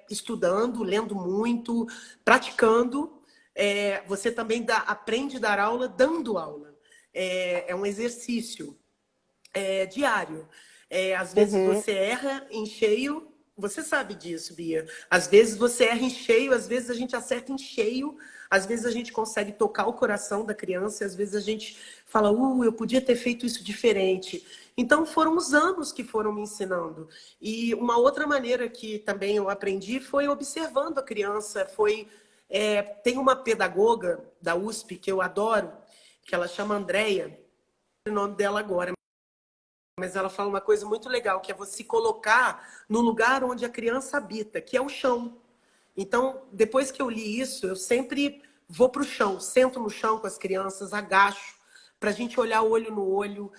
Speaker 3: estudando, lendo muito, praticando. Você também aprende a dar aula dando aula. É um exercício diário. Às vezes
Speaker 1: Uhum.
Speaker 3: você erra em cheio, você sabe disso, Bia. Às vezes você erra em cheio, às vezes a gente acerta em cheio, às vezes a gente consegue tocar o coração da criança, e às vezes a gente fala, eu podia ter feito isso diferente. Então foram os anos que foram me ensinando. E uma outra maneira que também eu aprendi foi observando a criança. Tem uma pedagoga da USP que eu adoro, que ela chama Andréia, o nome dela agora. Mas ela fala uma coisa muito legal, que é você colocar no lugar onde a criança habita, que é o chão. Então, depois que eu li isso, eu sempre vou para o chão, sento no chão com as crianças, agacho, para a gente olhar olho no olho.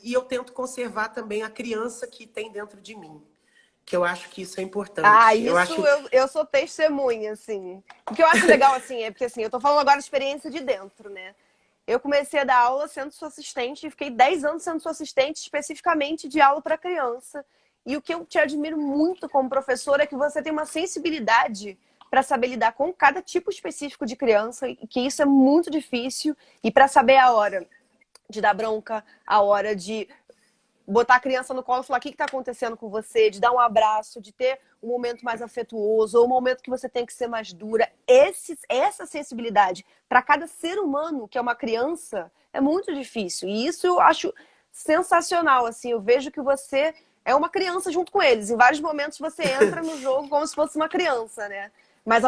Speaker 3: E eu tento conservar também a criança que tem dentro de mim, que eu acho que isso é
Speaker 1: Ah,
Speaker 3: importante.
Speaker 1: eu sou testemunha, assim. O que eu acho legal, assim, é porque, assim, eu tô falando agora de experiência de dentro, né? Eu comecei a dar aula sendo sua assistente e fiquei 10 anos sendo sua assistente especificamente de aula para criança. E o que eu te admiro muito como professora é que você tem uma sensibilidade para saber lidar com cada tipo específico de criança, e que isso é muito difícil, e para saber a hora de dar bronca, a hora de botar a criança no colo e falar o que está acontecendo com você, de dar um abraço, de ter um momento mais afetuoso, ou um momento que você tem que ser mais dura. Essa sensibilidade para cada ser humano que é uma criança é muito difícil. E isso eu acho sensacional. Assim, eu vejo que você é uma criança junto com eles. Em vários momentos você entra no jogo como se fosse uma criança, né? Mas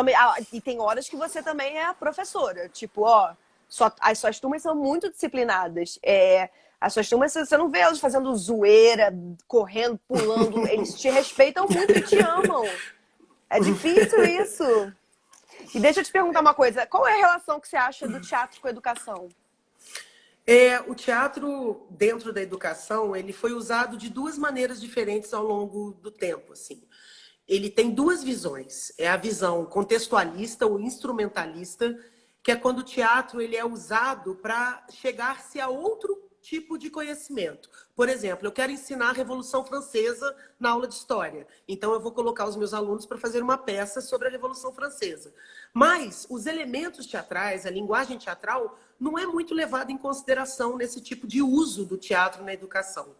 Speaker 1: e tem horas que você também é a professora. Tipo, as suas turmas são muito disciplinadas. As suas turmas, você não vê elas fazendo zoeira, correndo, pulando. Eles te respeitam muito e te amam. É difícil isso. E deixa eu te perguntar uma coisa. Qual é a relação que você acha do teatro com a educação?
Speaker 3: O teatro, dentro da educação, ele foi usado de duas maneiras diferentes ao longo do tempo, assim. Ele tem duas visões. É a visão contextualista ou instrumentalista, que é quando o teatro ele é usado para chegar-se a outro tipo de conhecimento. Por exemplo, eu quero ensinar a Revolução Francesa na aula de história. Então, eu vou colocar os meus alunos para fazer uma peça sobre a Revolução Francesa. Mas os elementos teatrais, a linguagem teatral, não é muito levada em consideração nesse tipo de uso do teatro na educação.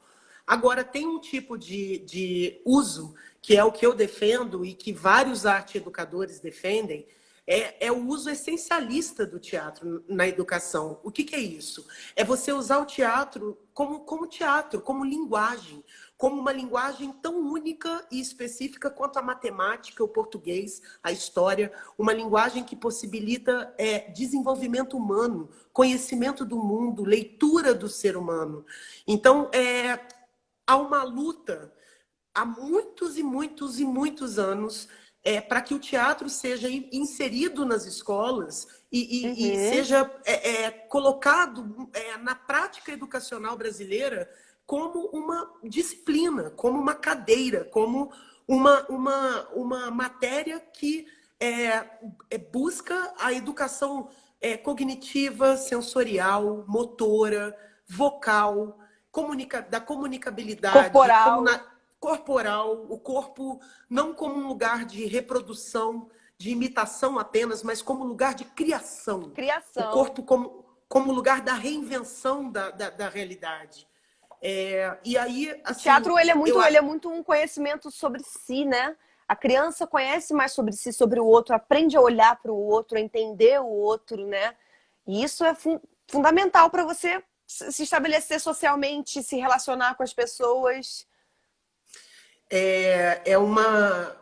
Speaker 3: Agora, tem um tipo de uso, que é o que eu defendo e que vários arte-educadores defendem, é o uso essencialista do teatro na educação. O que é isso? É você usar o teatro como teatro, como linguagem, como uma linguagem tão única e específica quanto a matemática, o português, a história, uma linguagem que possibilita desenvolvimento humano, conhecimento do mundo, leitura do ser humano. Então, há uma luta há muitos e muitos e muitos anos para que o teatro seja inserido nas escolas e seja colocado na prática educacional brasileira como uma disciplina, como uma cadeira, como uma matéria que busca a educação cognitiva, sensorial, motora, vocal, da comunicabilidade,
Speaker 1: Corporal.
Speaker 3: corporal, o corpo não como um lugar de reprodução, de imitação apenas, mas como lugar de criação. O corpo como lugar da reinvenção da realidade. E aí, assim,
Speaker 1: o teatro ele é muito um conhecimento sobre si, né? A criança conhece mais sobre si, sobre o outro, aprende a olhar para o outro, a entender o outro, né? E isso é fundamental para você se estabelecer socialmente, se relacionar com as pessoas.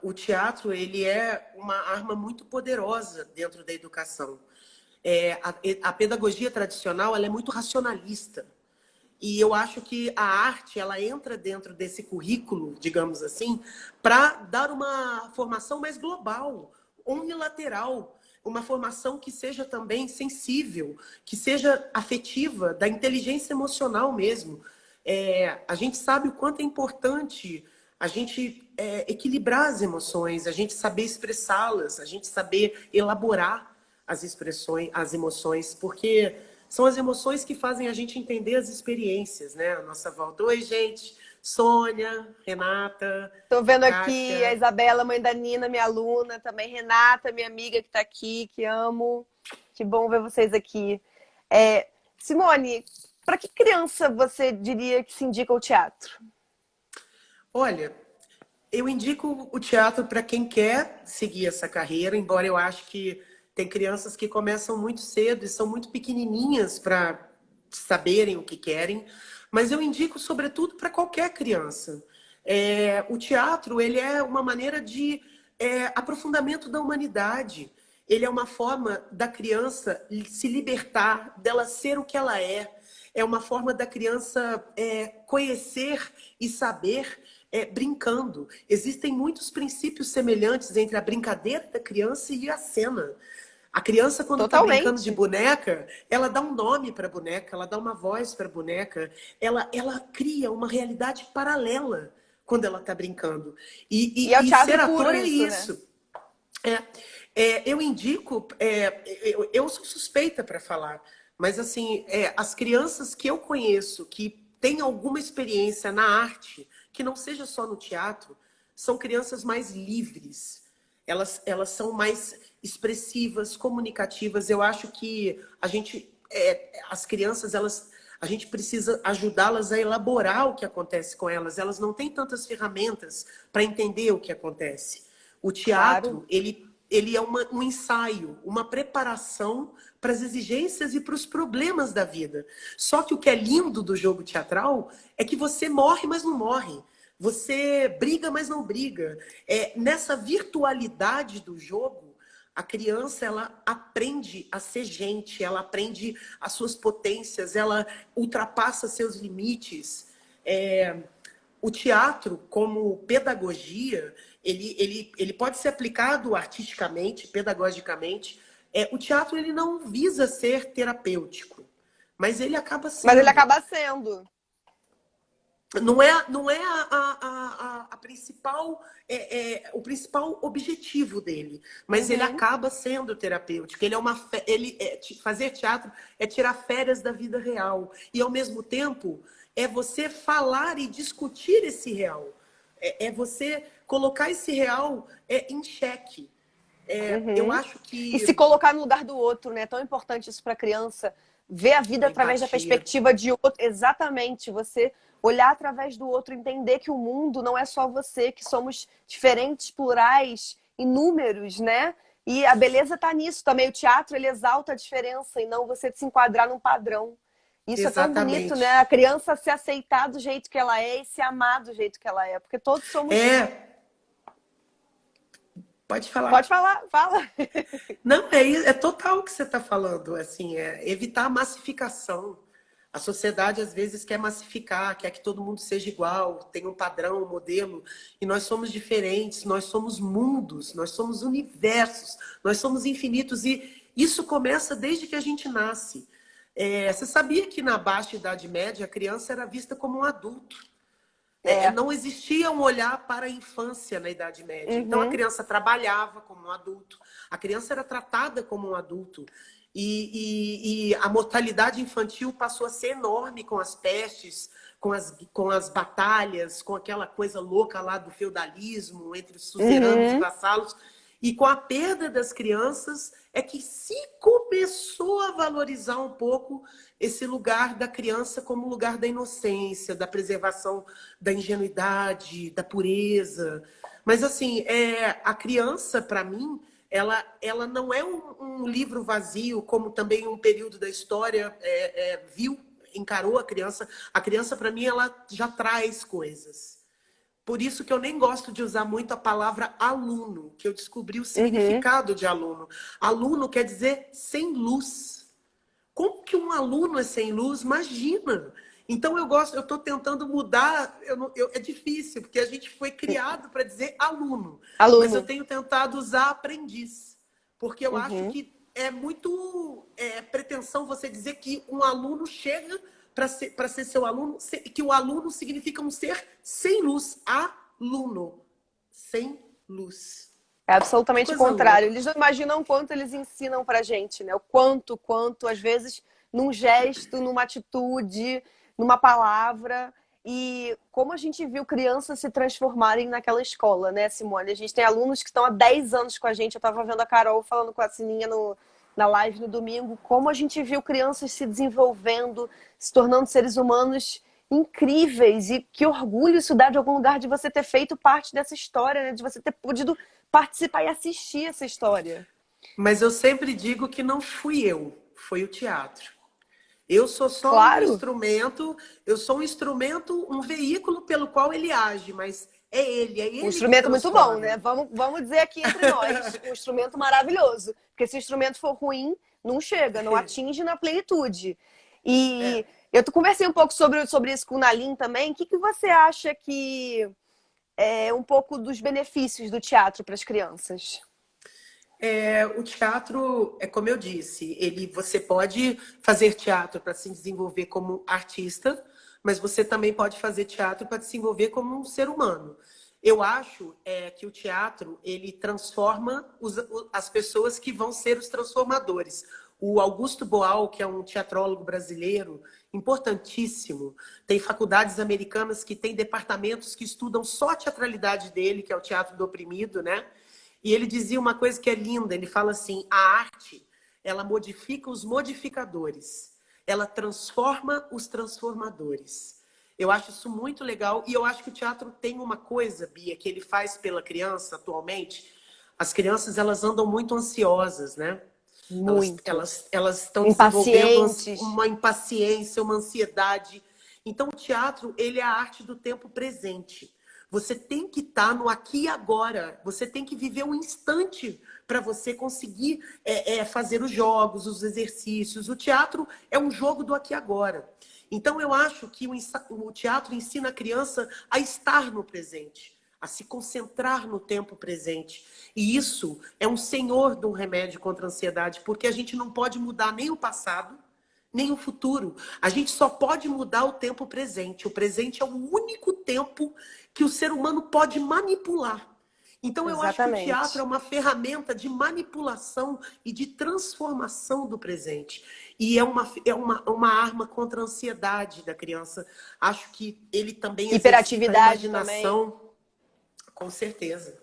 Speaker 3: O teatro ele é uma arma muito poderosa dentro da educação. A pedagogia tradicional ela é muito racionalista. E eu acho que a arte ela entra dentro desse currículo, digamos assim, para dar uma formação mais global, unilateral, uma formação que seja também sensível, que seja afetiva, da inteligência emocional mesmo. A gente sabe o quanto é importante a gente equilibrar as emoções, a gente saber expressá-las, a gente saber elaborar as expressões, as emoções, porque são as emoções que fazem a gente entender as experiências, né? A nossa volta. Oi, gente, Sônia, Renata,
Speaker 1: Tô vendo aqui a
Speaker 3: Kátia.
Speaker 1: Isabela, mãe da Nina, minha aluna, também Renata, minha amiga que tá aqui, que amo. Que bom ver vocês aqui. Simone, para que criança você diria que se indica o teatro?
Speaker 3: Olha, eu indico o teatro para quem quer seguir essa carreira, embora eu acho que tem crianças que começam muito cedo e são muito pequenininhas para saberem o que querem, mas eu indico sobretudo para qualquer criança. O teatro, ele é uma maneira de aprofundamento da humanidade. Ele é uma forma da criança se libertar, dela ser o que ela é. É uma forma da criança conhecer e saber brincando. Existem muitos princípios semelhantes entre a brincadeira da criança e a cena. A criança, quando está brincando de
Speaker 1: Totalmente.
Speaker 3: boneca, ela dá um nome para a boneca, ela dá uma voz para a boneca, ela cria uma realidade paralela quando ela está brincando.
Speaker 1: E é o
Speaker 3: E
Speaker 1: teatro
Speaker 3: ser
Speaker 1: puro
Speaker 3: ator é
Speaker 1: isso, né?
Speaker 3: isso. Eu indico, eu sou suspeita para falar, mas assim, as crianças que eu conheço que têm alguma experiência na arte, que não seja só no teatro, são crianças mais livres. Elas são mais expressivas, comunicativas. Eu acho que as crianças, a gente precisa ajudá-las a elaborar o que acontece com elas. Elas não têm tantas ferramentas para entender o que acontece. O
Speaker 1: Claro.
Speaker 3: teatro, ele é um ensaio, uma preparação para as exigências e para os problemas da vida. Só que o que é lindo do jogo teatral é que você morre, mas não morre. Você briga, mas não briga. Nessa virtualidade do jogo, a criança, ela aprende a ser gente, ela aprende as suas potências, ela ultrapassa seus limites. O teatro, como pedagogia, ele pode ser aplicado artisticamente, pedagogicamente. O teatro, ele não visa ser terapêutico, mas ele acaba
Speaker 1: Mas ele
Speaker 3: sendo.
Speaker 1: acaba sendo.
Speaker 3: Não é a principal, o principal objetivo dele, mas ele
Speaker 1: Uhum.
Speaker 3: acaba sendo terapêutico. Fazer teatro é tirar férias da vida real e ao mesmo tempo é você falar e discutir esse real, é você colocar esse real em xeque. Eu
Speaker 1: Uhum.
Speaker 3: acho
Speaker 1: E se
Speaker 3: que
Speaker 1: colocar no lugar do outro, né? É tão importante isso para a criança. Ver a vida
Speaker 3: a
Speaker 1: através da
Speaker 3: empatia,
Speaker 1: perspectiva de outro. Exatamente. Você olhar através do outro, entender que o mundo não é só você, que somos diferentes, plurais, inúmeros, né? E a beleza está nisso também. O teatro, ele exalta a diferença e não você se enquadrar num padrão. Isso é tão bonito, né?
Speaker 3: exatamente.
Speaker 1: A criança se aceitar do jeito que ela é e se amar do jeito que ela é. Porque todos somos.
Speaker 3: É, pode
Speaker 1: Pode
Speaker 3: falar.
Speaker 1: falar, fala.
Speaker 3: Não, é total o que você está falando, assim, evitar a massificação. A sociedade, às vezes, quer massificar, quer que todo mundo seja igual, tenha um padrão, um modelo, e nós somos diferentes, nós somos mundos, nós somos universos, nós somos infinitos, e isso começa desde que a gente nasce. Você sabia que na Baixa Idade Média a criança era vista como um adulto?
Speaker 1: É.
Speaker 3: Não existia um olhar para a infância na Idade Média. Então, a
Speaker 1: Uhum.
Speaker 3: criança trabalhava como um adulto, a criança era tratada como um adulto. E a mortalidade infantil passou a ser enorme com as pestes, com as batalhas, com aquela coisa louca lá do feudalismo entre os suzeranos e
Speaker 1: Uhum.
Speaker 3: vassalos. E com a perda das crianças é que se começou a valorizar um pouco esse lugar da criança como lugar da inocência, da preservação da ingenuidade, da pureza. Mas, assim, a criança, para mim, ela não é um livro vazio, como também um período da história encarou a criança. A criança, para mim, ela já traz coisas. Por isso que eu nem gosto de usar muito a palavra aluno, que eu descobri o
Speaker 1: Uhum.
Speaker 3: significado de aluno. Aluno quer dizer sem luz. Como que um aluno é sem luz? Imagina! Então eu estou tentando mudar, é difícil, porque a gente foi criado para dizer aluno, mas eu
Speaker 1: Aluno.
Speaker 3: tenho tentado usar aprendiz, porque eu acho
Speaker 1: Uhum.
Speaker 3: que é muito pretensão você dizer que um aluno chega para ser seu aluno, que o aluno significa um ser sem luz, aluno, sem luz.
Speaker 1: É
Speaker 3: Que
Speaker 1: absolutamente o
Speaker 3: coisa
Speaker 1: contrário.
Speaker 3: louca.
Speaker 1: Eles não imaginam o quanto eles ensinam pra gente, né? O quanto, às vezes, num gesto, numa atitude, numa palavra. e como a gente viu crianças se transformarem naquela escola, né, Simone? A gente tem alunos que estão há 10 anos com a gente. Eu estava vendo a Carol falando com a Sininha na live no domingo, como a gente viu crianças se desenvolvendo, se tornando seres humanos incríveis. E que orgulho isso dá de algum lugar de você ter feito parte dessa história, né? De você ter podido participar e assistir essa história.
Speaker 3: Mas eu sempre digo que não fui eu, foi o teatro. Eu sou só um
Speaker 1: Claro,
Speaker 3: instrumento, eu sou um instrumento, um veículo pelo qual ele age, mas é
Speaker 1: um
Speaker 3: ele que
Speaker 1: instrumento muito bom,
Speaker 3: transforma.
Speaker 1: né? Vamos dizer aqui entre nós, um instrumento maravilhoso. Porque se o instrumento for ruim, não chega, não atinge na plenitude.
Speaker 3: É.
Speaker 1: E eu conversei um pouco sobre isso com o Nalim também. O que você acha que é um pouco dos benefícios do teatro para as crianças?
Speaker 3: O teatro, é como eu disse, você pode fazer teatro para se desenvolver como artista, mas você também pode fazer teatro para se desenvolver como um ser humano. Eu acho que o teatro ele transforma as pessoas que vão ser os transformadores. O Augusto Boal, que é um teatrólogo brasileiro importantíssimo, tem faculdades americanas que têm departamentos que estudam só a teatralidade dele, que é o teatro do oprimido, né? E ele dizia uma coisa que é linda, ele fala assim, a arte, ela modifica os modificadores, ela transforma os transformadores. Eu acho isso muito legal e eu acho que o teatro tem uma coisa, Bia, que ele faz pela criança atualmente. As crianças, elas andam muito ansiosas, né?
Speaker 1: Muito.
Speaker 3: Elas estão desenvolvendo
Speaker 1: Impacientes.
Speaker 3: uma impaciência, uma ansiedade. Então, o teatro, ele é a arte do tempo presente. Você tem que estar no aqui e agora. Você tem que viver um instante para você conseguir fazer os jogos, os exercícios. O teatro é um jogo do aqui e agora. Então, eu acho que o teatro ensina a criança a estar no presente, a se concentrar no tempo presente. E isso é um senhor de um remédio contra a ansiedade, porque a gente não pode mudar nem o passado, nem o futuro. A gente só pode mudar o tempo presente. O presente é o único tempo que o ser humano pode manipular. Então, eu acho que o teatro é
Speaker 1: Exatamente.
Speaker 3: uma ferramenta de manipulação e de transformação do presente. E é uma arma contra a ansiedade da criança. Acho que ele também exercita a
Speaker 1: Hiperatividade também.
Speaker 3: imaginação, com certeza.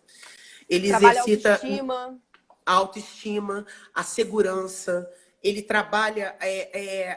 Speaker 3: Ele
Speaker 1: Trabalha a
Speaker 3: exercita
Speaker 1: autoestima.
Speaker 3: a autoestima, a segurança. Ele trabalha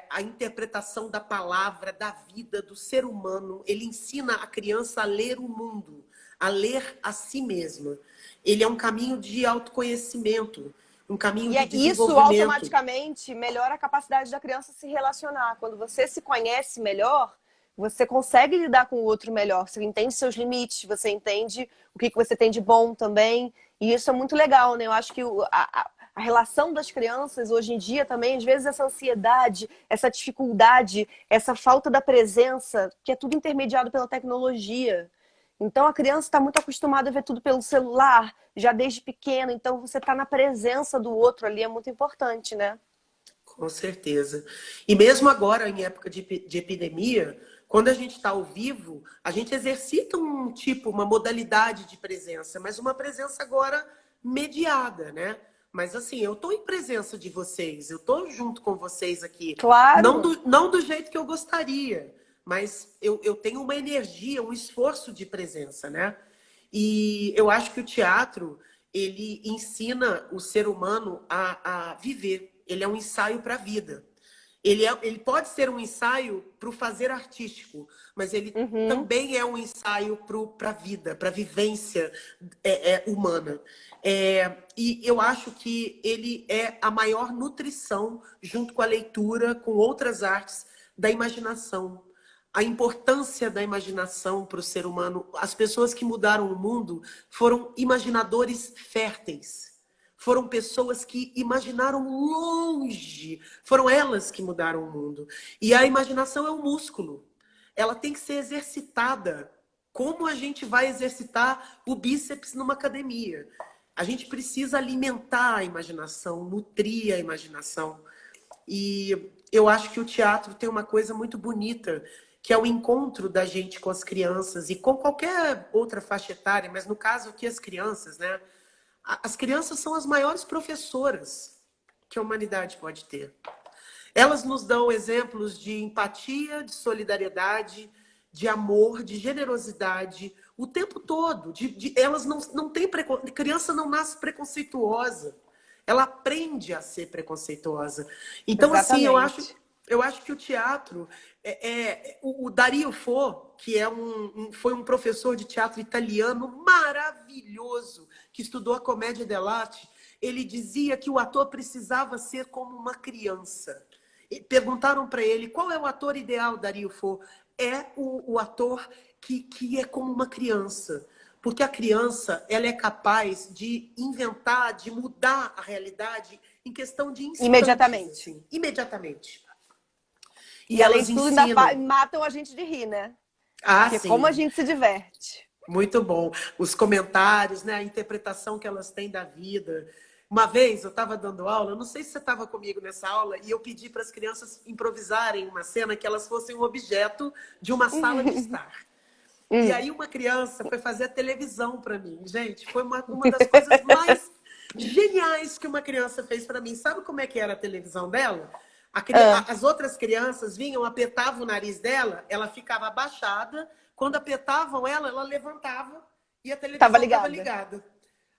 Speaker 3: a interpretação da palavra, da vida, do ser humano. Ele ensina a criança a ler o mundo, a ler a si mesma. Ele é um caminho de autoconhecimento, um caminho de
Speaker 1: Isso
Speaker 3: desenvolvimento.
Speaker 1: automaticamente melhora a capacidade da criança se relacionar. Quando você se conhece melhor, você consegue lidar com o outro melhor. Você entende seus limites, você entende o que você tem de bom também. E isso é muito legal, né? Eu acho que a relação das crianças hoje em dia também, às vezes essa ansiedade, essa dificuldade, essa falta da presença, que é tudo intermediado pela tecnologia. Então a criança está muito acostumada a ver tudo pelo celular, já desde pequena. Então você está na presença do outro ali, é muito importante, né?
Speaker 3: Com certeza. E mesmo agora, em época de epidemia, quando a gente está ao vivo, a gente exercita uma modalidade de presença, mas uma presença agora mediada, né? Mas assim, eu estou em presença de vocês, eu estou junto com vocês aqui.
Speaker 1: Claro.
Speaker 3: Não do jeito que eu gostaria, mas eu tenho uma energia, um esforço de presença, né? E eu acho que o teatro, ele ensina o ser humano a viver. Ele é um ensaio para a vida. Ele pode ser um ensaio para o fazer artístico, mas ele também é um ensaio para a vida, para a vivência humana. E eu acho que ele é a maior nutrição, junto com a leitura, com outras artes, da imaginação. A importância da imaginação para o ser humano. As pessoas que mudaram o mundo foram imaginadores férteis. Foram pessoas que imaginaram longe. Foram elas que mudaram o mundo. E a imaginação é um músculo. Ela tem que ser exercitada. Como a gente vai exercitar o bíceps numa academia? A gente precisa alimentar a imaginação, nutrir a imaginação. E eu acho que o teatro tem uma coisa muito bonita, que é o encontro da gente com as crianças e com qualquer outra faixa etária, mas no caso aqui as crianças, né? As crianças são as maiores professoras que a humanidade pode ter. Elas nos dão exemplos de empatia, de solidariedade, de amor, de generosidade, o tempo todo. Elas não têm criança não nasce preconceituosa. Ela aprende a ser preconceituosa. Então, assim,
Speaker 1: Exatamente.
Speaker 3: eu acho que o teatro... o Dario Fo, que foi um professor de teatro italiano maravilhoso, que estudou a comédia dell'arte, ele dizia que o ator precisava ser como uma criança. E perguntaram para ele qual é o ator ideal, Dario Fo. É o ator que é como uma criança. Porque a criança, ela é capaz de inventar, de mudar a realidade em questão de instantes.
Speaker 1: Imediatamente.
Speaker 3: Assim, imediatamente.
Speaker 1: E além
Speaker 3: elas
Speaker 1: de tudo,
Speaker 3: ensinam.
Speaker 1: ainda matam a gente de rir, né?
Speaker 3: Ah,
Speaker 1: Porque
Speaker 3: sim.
Speaker 1: como a gente se diverte.
Speaker 3: Muito bom. Os comentários, né? A interpretação que elas têm da vida. Uma vez eu estava dando aula, não sei se você estava comigo nessa aula, e eu pedi para as crianças improvisarem uma cena que elas fossem um objeto de uma sala de estar. E aí uma criança foi fazer a televisão para mim. Gente, foi uma das coisas mais geniais que uma criança fez para mim. Sabe como é que era a televisão dela? As outras crianças vinham, apertavam o nariz dela, ela ficava abaixada. Quando apertavam ela levantava e a televisão estava ligada.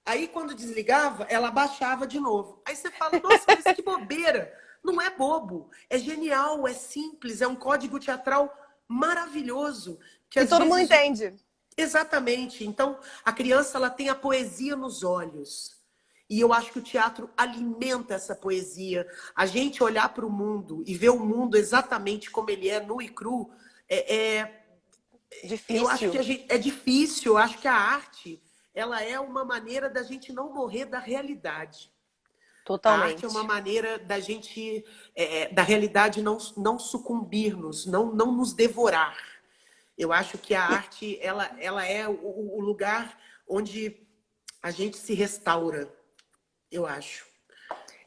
Speaker 3: Aí, quando desligava, ela abaixava de novo. Aí você fala, nossa, mas que bobeira. Não é bobo. É genial, é simples, é um código teatral maravilhoso. Que
Speaker 1: e todo mundo entende.
Speaker 3: Exatamente. Então, a criança ela tem a poesia nos olhos. E eu acho que o teatro alimenta essa poesia. A gente olhar para o mundo e ver o mundo exatamente como ele é, nu e cru,
Speaker 1: difícil.
Speaker 3: Eu acho que é difícil. Eu acho que a arte ela é uma maneira da gente não morrer da realidade.
Speaker 1: Totalmente.
Speaker 3: A arte é uma maneira da gente, da realidade não sucumbirmos, não nos devorar. Eu acho que a arte ela é o lugar onde a gente se restaura, eu acho.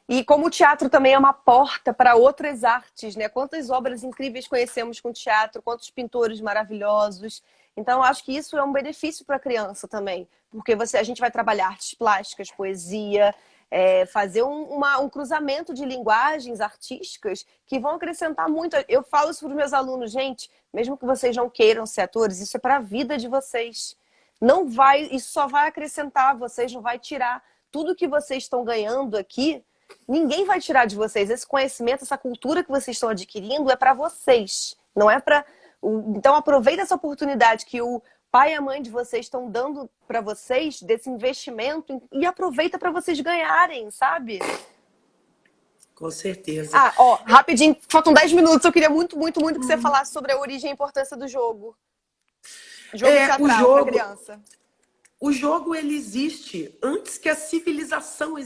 Speaker 1: E como o teatro também é uma porta para outras artes, né? Quantas obras incríveis conhecemos com teatro, quantos pintores maravilhosos. Então, eu acho que isso é um benefício para a criança também, porque a gente vai trabalhar artes plásticas, poesia, fazer um cruzamento de linguagens artísticas que vão acrescentar muito. Eu falo isso para os meus alunos, gente, mesmo que vocês não queiram ser atores, isso é para a vida de vocês. Isso só vai acrescentar, vocês não vai tirar. Tudo que vocês estão ganhando aqui, ninguém vai tirar de vocês. Esse conhecimento, essa cultura que vocês estão adquirindo é para vocês, não é para... Então aproveita essa oportunidade que o pai e a mãe de vocês estão dando para vocês, desse investimento, e aproveita para vocês ganharem, sabe?
Speaker 3: Com certeza.
Speaker 1: Rapidinho, faltam 10 minutos. Eu queria muito, muito, muito que você falasse sobre a origem e a importância do jogo. Jogo teatral para criança.
Speaker 3: O jogo, ele existe antes que a civilização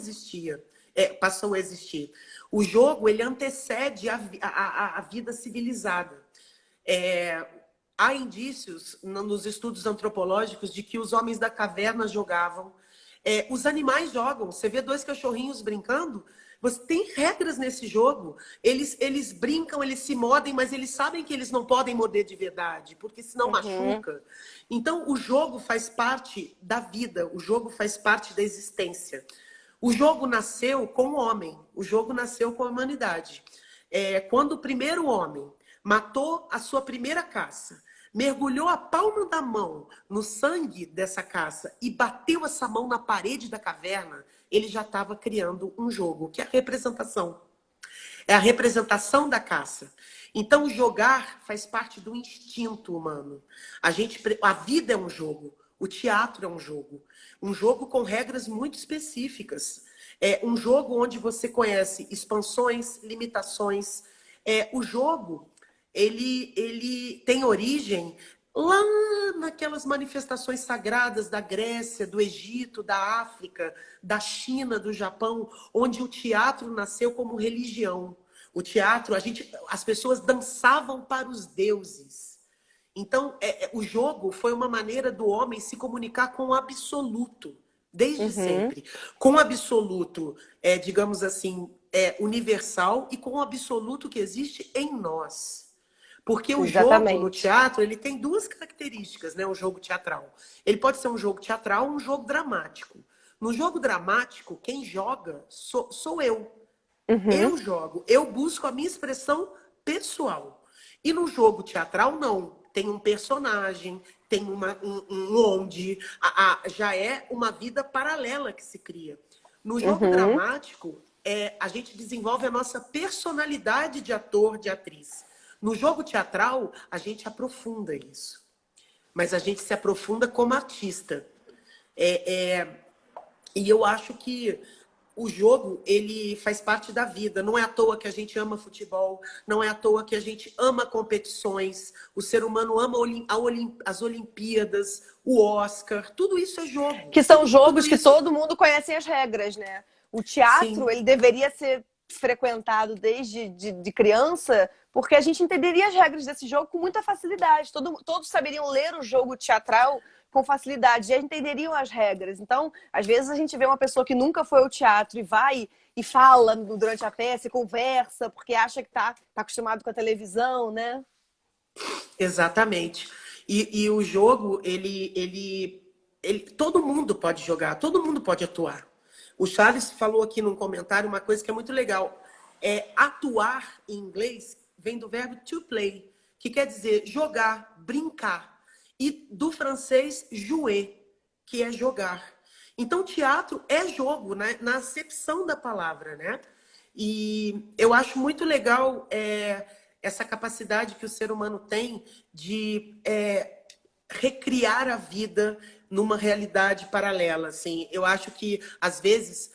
Speaker 3: passou a existir. O jogo, ele antecede a vida civilizada. Há indícios nos estudos antropológicos de que os homens da caverna jogavam. Os animais jogam. Você vê dois cachorrinhos brincando, você tem regras nesse jogo. Eles brincam, eles se mordem, mas eles sabem que eles não podem morder de verdade, porque senão machuca. Então, o jogo faz parte da vida, o jogo faz parte da existência. O jogo nasceu com o homem, o jogo nasceu com a humanidade. Quando o primeiro homem matou a sua primeira caça, mergulhou a palma da mão no sangue dessa caça e bateu essa mão na parede da caverna, ele já estava criando um jogo, que é a representação. É a representação da caça. Então, jogar faz parte do instinto humano. A vida é um jogo, o teatro é um jogo com regras muito específicas. É um jogo onde você conhece expansões, limitações. O jogo, ele tem origem lá naquelas manifestações sagradas da Grécia, do Egito, da África, da China, do Japão, onde o teatro nasceu como religião. O teatro, as pessoas dançavam para os deuses. Então, o jogo foi uma maneira do homem se comunicar com o absoluto, desde sempre. Com o absoluto, digamos assim, universal e com o absoluto que existe em nós. Porque o jogo no teatro, ele tem duas características, né? O jogo teatral. Ele pode ser um jogo teatral ou um jogo dramático. No jogo dramático, quem joga sou eu. Eu jogo. Eu busco a minha expressão pessoal. E no jogo teatral, não. tem um personagem, tem um onde, já é uma vida paralela que se cria. No jogo dramático, a gente desenvolve a nossa personalidade de ator, de atriz. No jogo teatral, a gente aprofunda isso. Mas a gente se aprofunda como artista. E eu acho que o jogo, ele faz parte da vida. Não é à toa que a gente ama futebol, não é à toa que a gente ama competições. O ser humano ama as Olimpíadas, o Oscar. Tudo isso é jogo.
Speaker 1: Que são jogos que todo mundo conhece as regras, né? O teatro,
Speaker 3: Sim.
Speaker 1: ele deveria ser frequentado desde de criança, porque a gente entenderia as regras desse jogo com muita facilidade. Todos saberiam ler o jogo teatral com facilidade, já entenderiam as regras. Então, às vezes a gente vê uma pessoa que nunca foi ao teatro e vai e fala durante a peça, e conversa, porque acha que tá acostumado com a televisão, né?
Speaker 3: Exatamente. E o jogo, todo mundo pode jogar, todo mundo pode atuar. O Charles falou aqui num comentário uma coisa que é muito legal. Atuar, em inglês, vem do verbo to play, que quer dizer jogar, brincar. E do francês, jouer, que é jogar. Então, teatro é jogo, né? Na acepção da palavra, né? E eu acho muito legal essa capacidade que o ser humano tem de recriar a vida numa realidade paralela. Assim. Eu acho que, às vezes,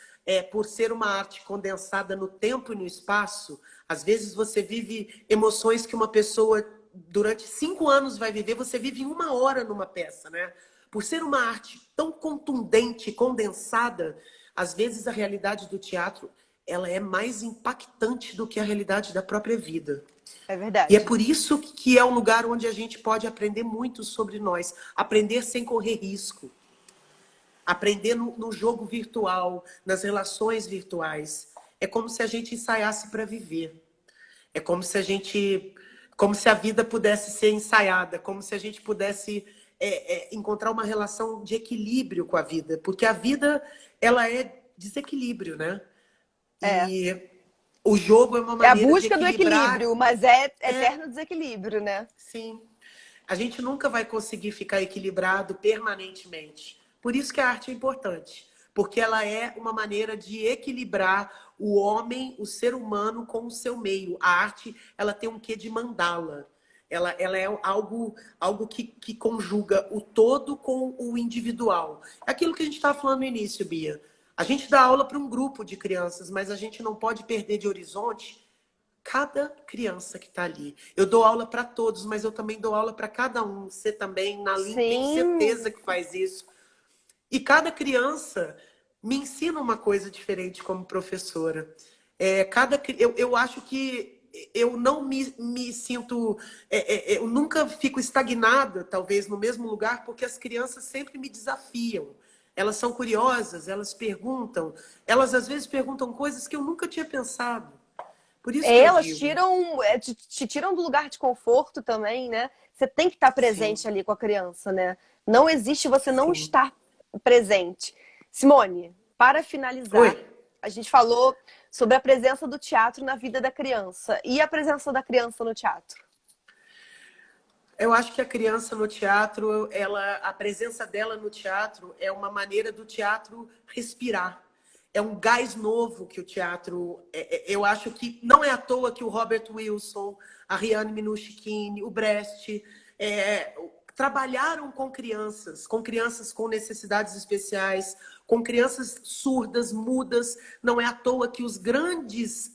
Speaker 3: por ser uma arte condensada no tempo e no espaço, às vezes você vive emoções que uma pessoa, durante 5 anos, vai viver, você vive em 1 hora numa peça, né? Por ser uma arte tão contundente, condensada, às vezes a realidade do teatro ela é mais impactante do que a realidade da própria vida.
Speaker 1: É verdade.
Speaker 3: E é por isso que é um lugar onde a gente pode aprender muito sobre nós. Aprender sem correr risco. Aprender no jogo virtual, nas relações virtuais. É como se a gente ensaiasse para viver. É como se a vida pudesse ser ensaiada, como se a gente pudesse encontrar uma relação de equilíbrio com a vida. Porque a vida, ela é desequilíbrio, né? E o jogo é uma maneira de
Speaker 1: É a busca do
Speaker 3: equilibrar.
Speaker 1: equilíbrio, mas é eterno desequilíbrio, né?
Speaker 3: Sim. A gente nunca vai conseguir ficar equilibrado permanentemente. Por isso que a arte é importante. Porque ela é uma maneira de equilibrar o homem, o ser humano, com o seu meio. A arte, ela tem um quê de mandala. Ela é algo que conjuga o todo com o individual. É aquilo que a gente estava falando no início, Bia. A gente dá aula para um grupo de crianças, mas a gente não pode perder de horizonte cada criança que está ali. Eu dou aula para todos, mas eu também dou aula para cada um. Você também, Naline, tem certeza que faz isso. E cada criança me ensina uma coisa diferente como professora. Eu acho que eu não me sinto... eu nunca fico estagnada, talvez, no mesmo lugar, porque as crianças sempre me desafiam. Elas são curiosas, elas perguntam. Elas, às vezes, perguntam coisas que eu nunca tinha pensado. Por isso que
Speaker 1: elas
Speaker 3: eu digo.
Speaker 1: te tiram do lugar de conforto também, né? Você tem que estar presente ali com a criança, né? Não existe você não estar presente. Simone, para finalizar, a gente falou sobre a presença do teatro na vida da criança. E a presença da criança no teatro?
Speaker 3: Eu acho que a criança no teatro, a presença dela no teatro é uma maneira do teatro respirar. É um gás novo que o teatro... eu acho que não é à toa que o Robert Wilson, a Riane Minuchin, o Brecht, trabalharam com crianças com necessidades especiais, com crianças surdas, mudas. Não é à toa que os grandes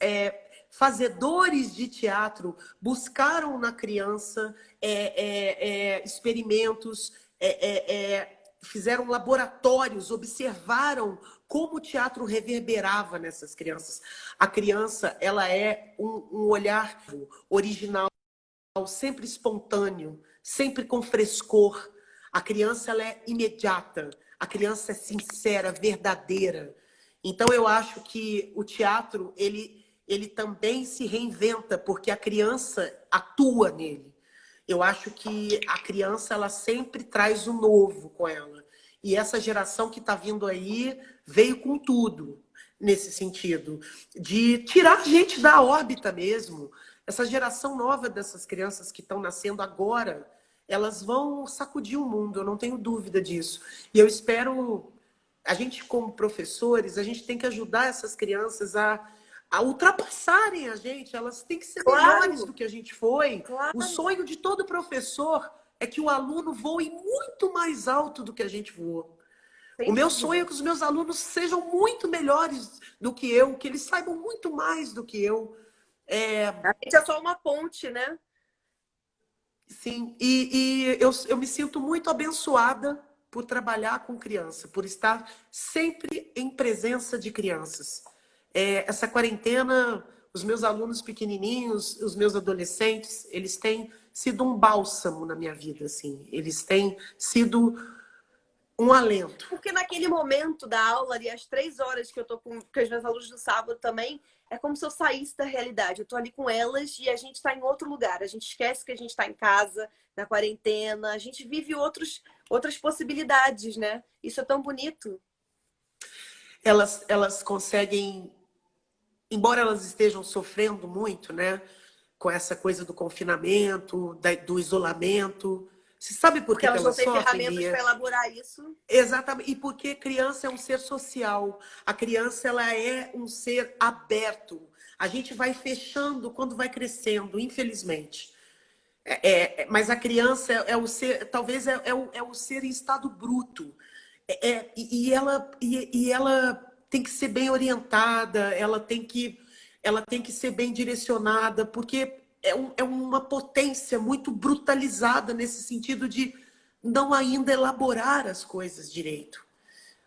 Speaker 3: fazedores de teatro buscaram na criança experimentos, fizeram laboratórios, observaram como o teatro reverberava nessas crianças. A criança, ela é um olhar original, sempre espontâneo, sempre com frescor. A criança, ela é imediata. A criança é sincera, verdadeira. Então, eu acho que o teatro, ele também se reinventa, porque a criança atua nele. Eu acho que a criança, ela sempre traz o novo com ela. E essa geração que está vindo aí veio com tudo nesse sentido. De tirar gente da órbita mesmo. Essa geração nova dessas crianças que estão nascendo agora, elas vão sacudir o mundo, eu não tenho dúvida disso. E eu espero, a gente como professores, a gente tem que ajudar essas crianças a ultrapassarem a gente, elas têm que ser melhores
Speaker 4: Claro,
Speaker 3: do que a gente foi. O
Speaker 4: claro.
Speaker 3: sonho de todo professor é que o aluno voe muito mais alto do que a gente voou.
Speaker 4: Sem
Speaker 3: O meu
Speaker 4: dúvida.
Speaker 3: sonho é que os meus alunos sejam muito melhores do que eu, que eles saibam muito mais do que eu.
Speaker 4: A gente é só uma ponte, né?
Speaker 3: Sim, e eu me sinto muito abençoada por trabalhar com criança, por estar sempre em presença de crianças. Essa quarentena, os meus alunos pequenininhos, os meus adolescentes, eles têm sido um bálsamo na minha vida, assim. Eles têm sido um alento.
Speaker 4: Porque naquele momento da aula, ali, às 3 horas que eu tô com os meus alunos no sábado também, é como se eu saísse da realidade. Eu tô ali com elas e a gente tá em outro lugar. A gente esquece que a gente tá em casa, na quarentena. A gente vive outras possibilidades, né? Isso é tão bonito.
Speaker 3: Elas conseguem, embora elas estejam sofrendo muito, né, com essa coisa do confinamento, do isolamento. Você sabe por
Speaker 4: Porque
Speaker 3: que
Speaker 4: elas não
Speaker 3: elas
Speaker 4: têm
Speaker 3: sofrem,
Speaker 4: ferramentas
Speaker 3: Bia?
Speaker 4: para elaborar isso.
Speaker 3: Exatamente. E porque criança é um ser social. A criança, ela é um ser aberto. A gente vai fechando quando vai crescendo, infelizmente. Mas a criança é o ser, talvez é o ser em estado bruto. E ela tem que ser bem orientada, ela tem que ser bem direcionada, porque é uma potência muito brutalizada nesse sentido de não ainda elaborar as coisas direito.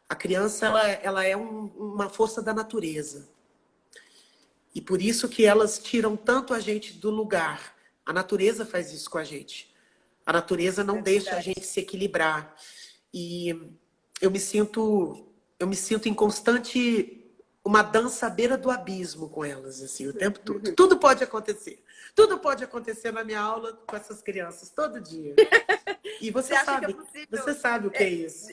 Speaker 3: A criança, ela é uma força da natureza. E por isso que elas tiram tanto a gente do lugar. A natureza faz isso com a gente. A natureza não
Speaker 4: É
Speaker 3: deixa a
Speaker 4: verdade.
Speaker 3: gente se equilibrar. E eu me sinto, eu me sinto em constante uma dança à beira do abismo com elas, assim, o tempo todo. Tudo pode acontecer. Tudo pode acontecer na minha aula com essas crianças, todo dia. E
Speaker 4: Você acha que é possível?
Speaker 3: você sabe o que é isso.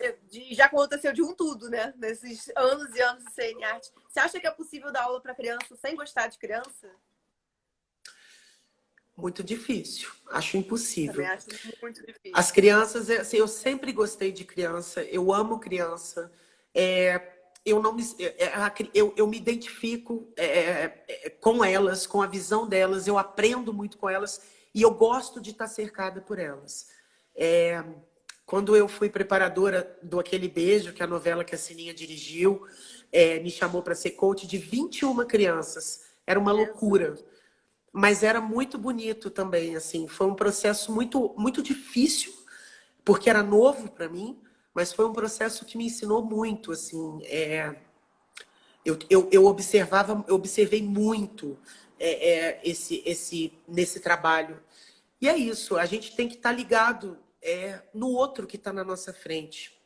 Speaker 4: Já aconteceu de um tudo, né? Nesses anos e anos de CN Arte. Você acha que é possível dar aula para criança sem gostar de criança?
Speaker 3: Muito difícil. Acho
Speaker 4: Também
Speaker 3: impossível.
Speaker 4: acho muito difícil.
Speaker 3: As crianças, assim, eu sempre gostei de criança, eu amo criança. Eu não me, eu me identifico com elas, com a visão delas, eu aprendo muito com elas e eu gosto de estar cercada por elas. Quando eu fui preparadora do Aquele Beijo, que é a novela que a Sininha dirigiu, me chamou para ser coach de 21 crianças. Era uma loucura. Mas era muito bonito também, assim. Foi um processo muito, muito difícil, porque era novo para mim, mas foi um processo que me ensinou muito, assim. Eu observei muito nesse trabalho. E é isso, a gente tem que estar ligado no outro que está na nossa frente.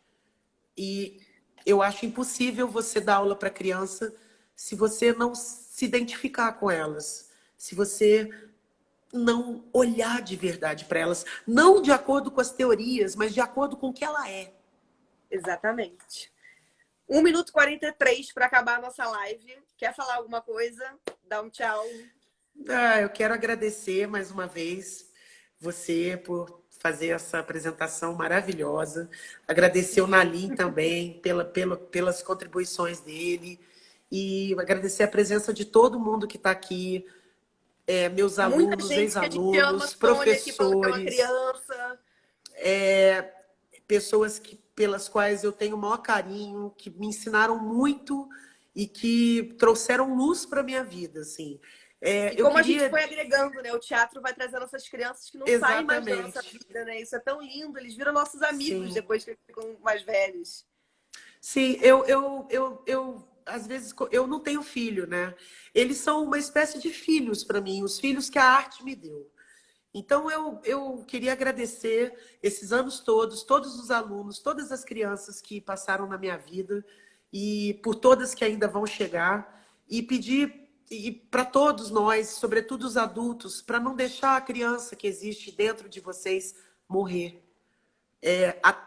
Speaker 3: E eu acho impossível você dar aula para criança se você não se identificar com elas, se você não olhar de verdade para elas, não de acordo com as teorias, mas de acordo com o que ela é.
Speaker 4: Exatamente. 1 minuto e 43 para acabar a nossa live. Quer falar alguma coisa? Dá um tchau.
Speaker 3: Eu quero agradecer mais uma vez você por fazer essa apresentação maravilhosa. Agradecer o Nalim também pelas contribuições dele. E agradecer a presença de todo mundo que está aqui. Meus
Speaker 4: Muita
Speaker 3: alunos,
Speaker 4: gente que a gente ama,
Speaker 3: ex-alunos,
Speaker 4: Sônia, que falou que é uma
Speaker 3: professores,
Speaker 4: criança.
Speaker 3: pessoas pelas quais eu tenho o maior carinho, que me ensinaram muito e que trouxeram luz para a minha vida, assim.
Speaker 4: E como a gente foi agregando, né? O teatro vai trazendo essas crianças que não saem mais da nossa vida, né? Isso é tão lindo. Eles viram nossos amigos. Sim. Depois que ficam mais velhos.
Speaker 3: Sim, às vezes eu não tenho filho, né? Eles são uma espécie de filhos para mim, os filhos que a arte me deu. Então eu queria agradecer esses anos todos os alunos, todas as crianças que passaram na minha vida e por todas que ainda vão chegar e pedir para todos nós, sobretudo os adultos, para não deixar a criança que existe dentro de vocês morrer.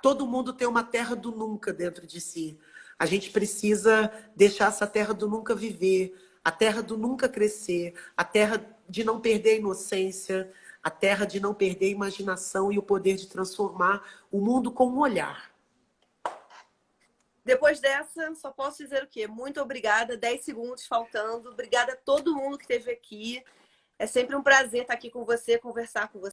Speaker 3: Todo mundo tem uma terra do nunca dentro de si. A gente precisa deixar essa terra do nunca viver, a terra do nunca crescer, a terra de não perder a inocência, a terra de não perder a imaginação e o poder de transformar o mundo com um olhar.
Speaker 4: Depois dessa, só posso dizer o quê? Muito obrigada, 10 segundos faltando. Obrigada a todo mundo que esteve aqui. É sempre um prazer estar aqui com você, conversar com você.